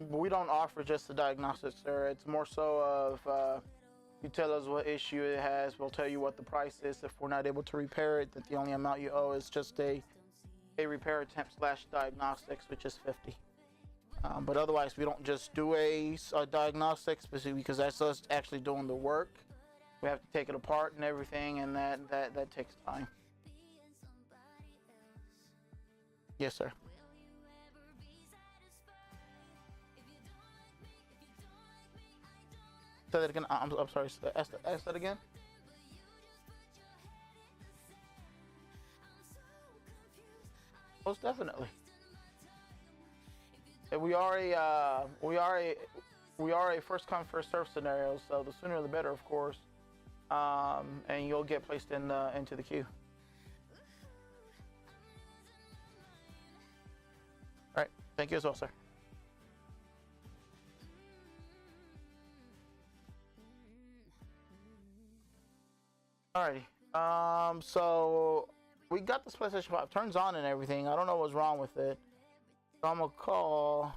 We don't offer just the diagnostics, sir. It's more so of you tell us what issue it has. We'll tell you what the price is. If we're not able to repair it, that the only amount you owe is just a repair attempt / diagnostics, which is $50. But otherwise, we don't just do a diagnostic specifically because that's us actually doing the work. We have to take it apart and everything, and that takes time. Yes, sir. Say that again. I'm sorry. Ask that again. Most definitely. We are a first come first serve scenario. So the sooner the better, of course. And you'll get placed into the queue. right. Thank you as well, sir. Alrighty. So we got this PlayStation 5. Turns on and everything. I don't know what's wrong with it. So I'm gonna call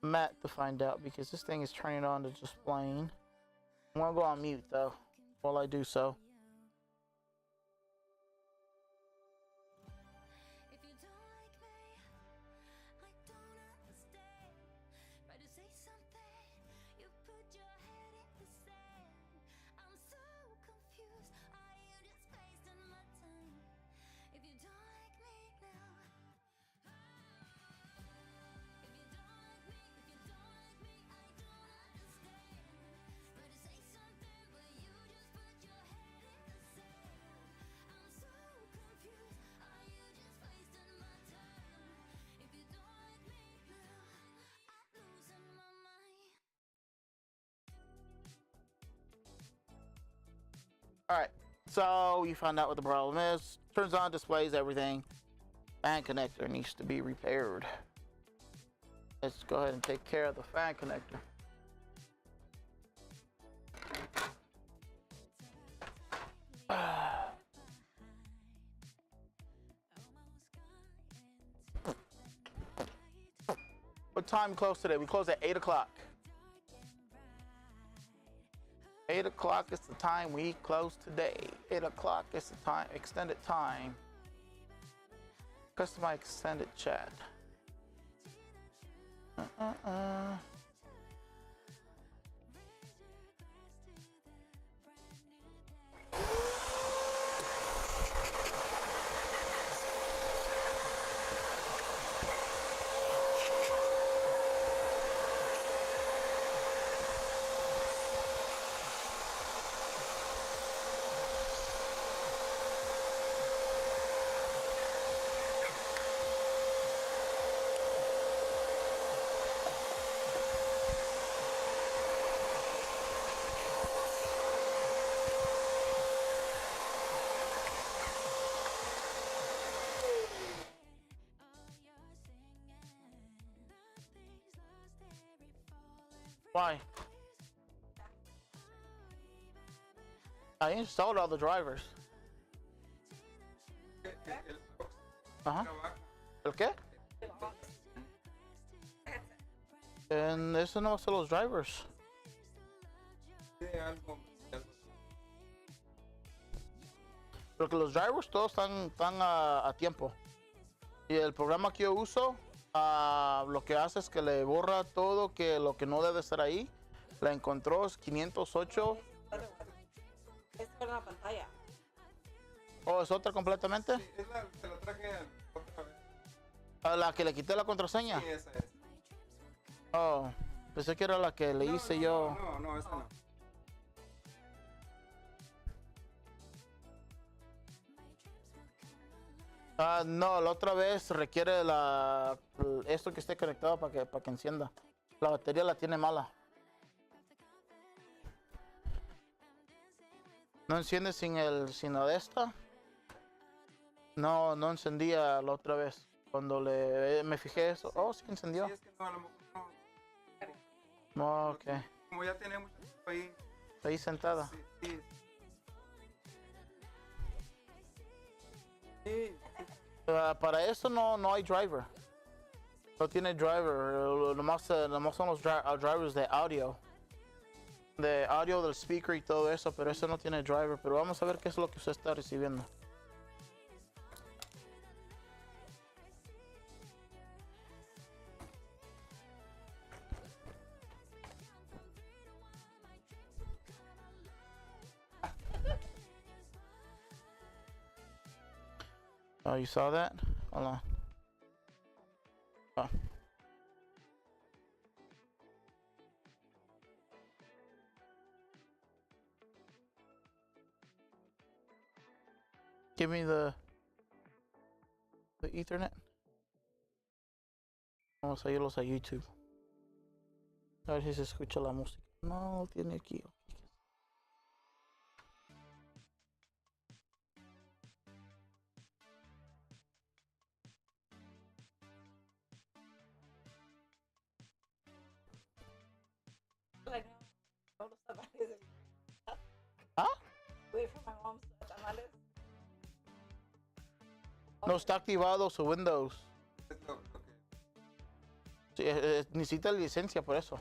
Matt to find out because this thing is turning on to just plain. I'm gonna go on mute though while I do so. Alright, so you found out what the problem is. Turns on, displays everything. Fan connector needs to be repaired. Let's go ahead and take care of the fan connector. What time we close today? We close at 8 o'clock. 8 o'clock is the time we close today. 8 o'clock is the time, extended time. Customize extended chat. Why? I installed all the drivers. Uh-huh. ¿El qué? And eso no son los drivers. Porque los drivers todos están a tiempo. Y el programa que yo uso, lo que hace es que le borra todo lo que no debe estar ahí. La encontró, es 508. Es con la pantalla. ¿O es otra completamente? Sí, se la traje otra vez. ¿A la que le quité la contraseña? Sí, esa es. Oh, pensé que era la que le hice yo. No, esa no. No, la otra vez requiere esto que esté conectado para que encienda. La batería la tiene mala. No enciende sin la de esta. No encendía la otra vez. Cuando me fijé eso. Oh, sí encendió. Sí, es que no, a lo mejor no. Oh, ok. Como ya tiene mucho tiempo ahí. Ahí sentada. Sí. Sí. Para eso no hay driver. No tiene driver. Nomás son los drivers de audio. De audio del speaker y todo eso, pero eso no tiene driver. Pero vamos a ver qué es lo que usted está recibiendo. Oh, you saw that? Hold on. Oh. Give me the Ethernet. Vamos a irlos a YouTube. A ver si se escucha la música. No, tiene aquí. No está activado su Windows. Es lo que... Sí, necesita licencia por eso.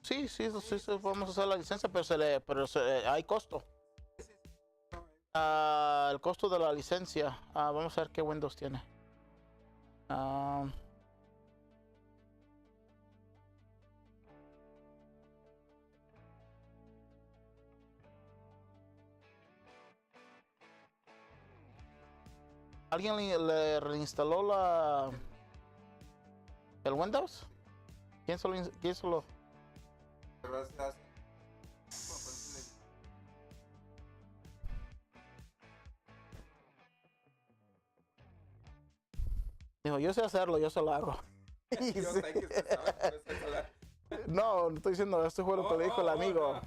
Sí, podemos usar la licencia, pero hay costo. El costo de la licencia. Vamos a ver qué Windows tiene. ¿Alguien le reinstaló el Windows? ¿Quién solo? Pero se hace... Dijo, yo sé hacerlo, yo se lo hago. Yo sé que usted sabe, pero se la... No estoy diciendo, este fue lo que le dijo el amigo.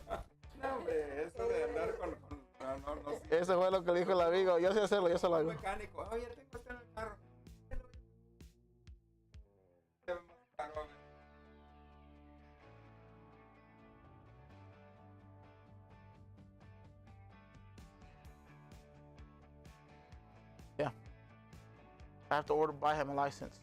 No, hombre, eso de andar con no sé. Ese fue lo que le dijo el amigo, yo sé hacerlo, yo se lo Un hago. mecánico, oye, tengo esto en el carro. Yeah. I have to buy him a license.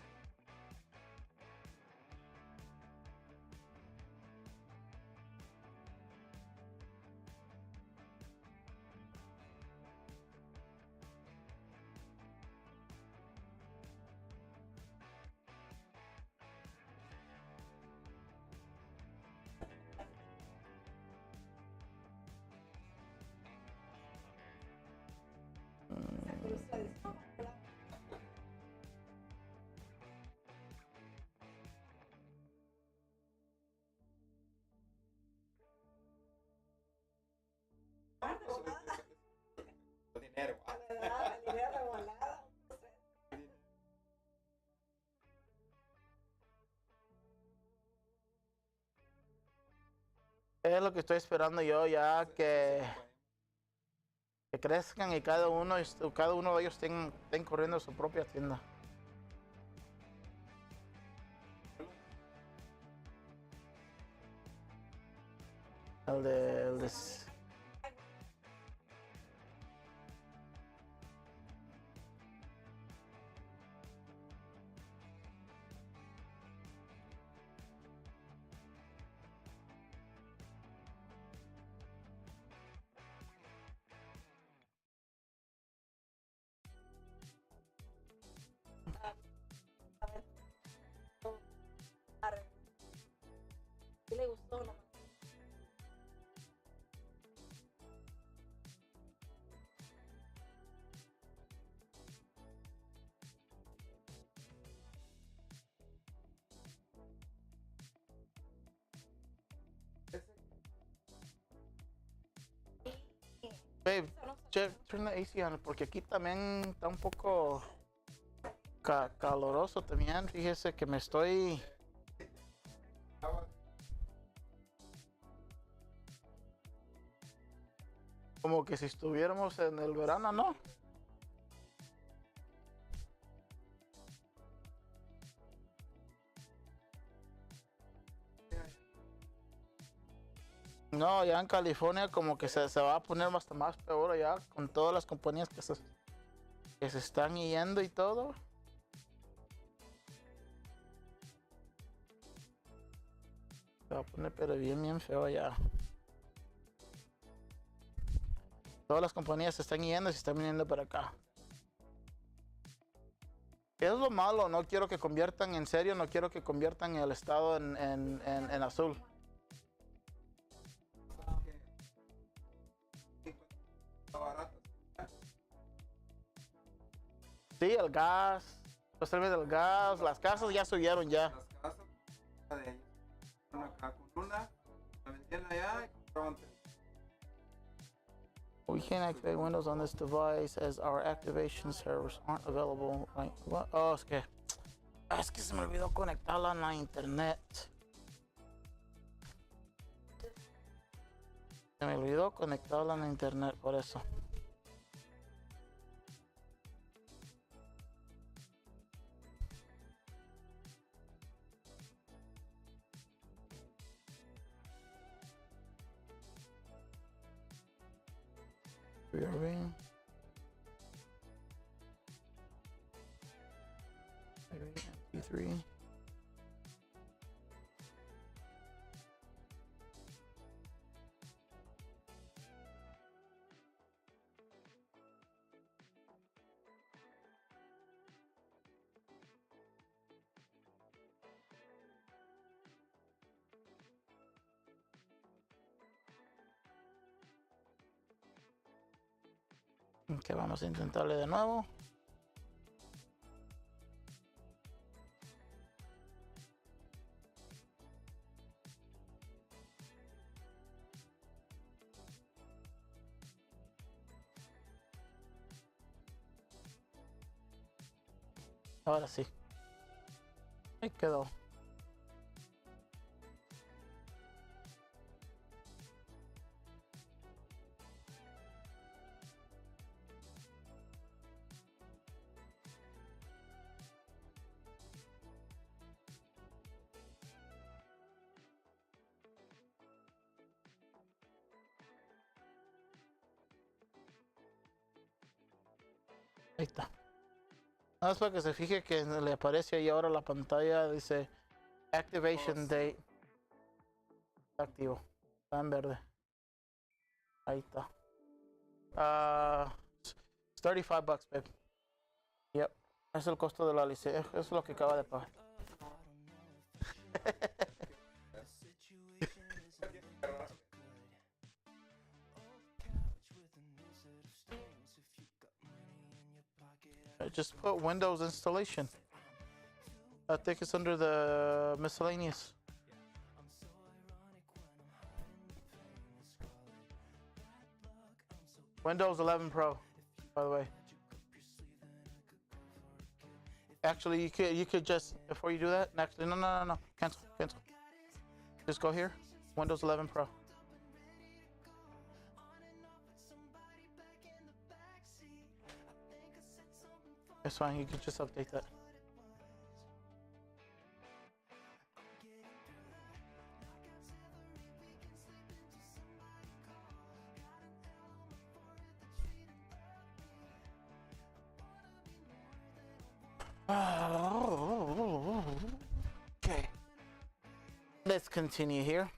Dinero. Es lo que estoy esperando yo ya que crezcan y cada uno de ellos estén corriendo su propia tienda. El de ¿Qué le gustó? No. Babe, turn the AC on porque aquí también está un poco caloroso también. Fíjese que me estoy... Como que si estuviéramos en el verano, ¿no? No, ya en California como que se va a poner hasta más peor allá con todas las compañías que se están yendo y todo. Se va a poner pero bien feo allá. Todas las compañías se están yendo y se están viniendo para acá. Es lo malo, no quiero que conviertan en serio, no quiero que conviertan el estado en azul. Sí, el gas, los términos del gas, las casas ya subieron ya. Las casas de ellos. Acá con una, la vendían allá y compraban tres. We can't activate Windows on this device as our activation servers aren't available. Right? What? Oh, es que se me olvidó conectarla a la internet. Se me olvidó conectarla a la internet por eso. MP3. Ok, vamos a intentarle de nuevo. Ahora sí. Ahí quedó. Ahí está. Nada más para que se fije que le aparece ahí ahora la pantalla, dice Activation Date. Está activo. Está en verde. Ahí está. It's $35, babe. Yep. Es el costo de la licencia. Eso es lo que acaba de pagar. I just put Windows installation. I think it's under the miscellaneous. Windows 11 Pro, by the way. Actually, you could just, before you do that, actually, no. Cancel. Just go here, Windows 11 Pro. It's fine, you can just update that. Okay. Let's continue here.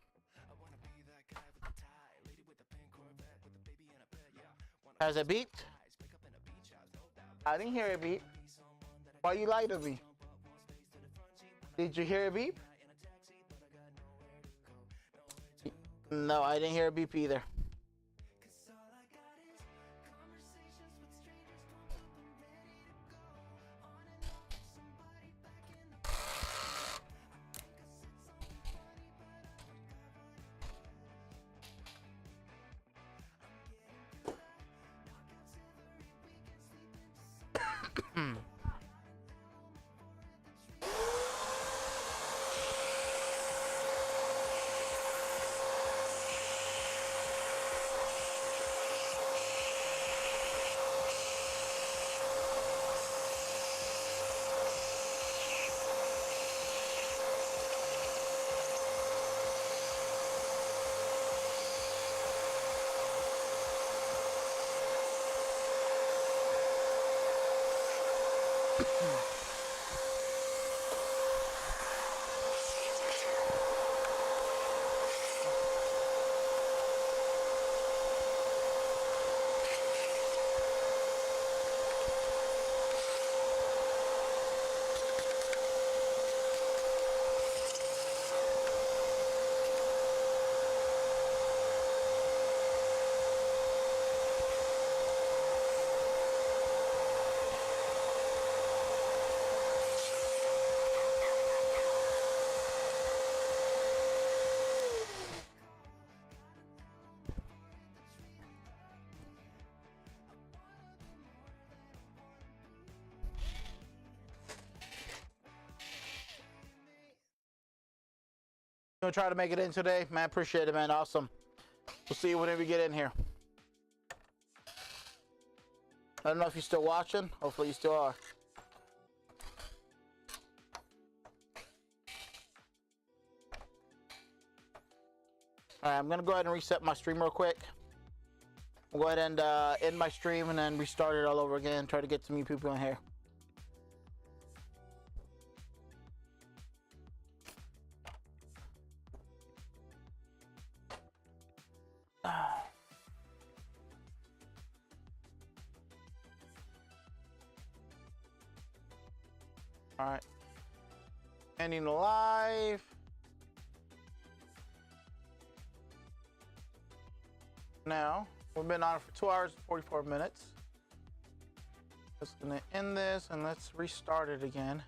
Has it beeped? I didn't hear it beep. Why you lie to me? Did you hear a beep? No, I didn't hear a beep either. Gonna try to make it in today, man. Appreciate it, man. Awesome. We'll see you whenever you get in here. I don't know if you're still watching. Hopefully you still are. All right, I'm gonna go ahead and reset my stream real quick. I'll go ahead and end my stream and then restart it all over again. Try to get some new people in here. All right. Ending the live. Now, we've been on it for 2 hours and 44 minutes. Just gonna end this and let's restart it again.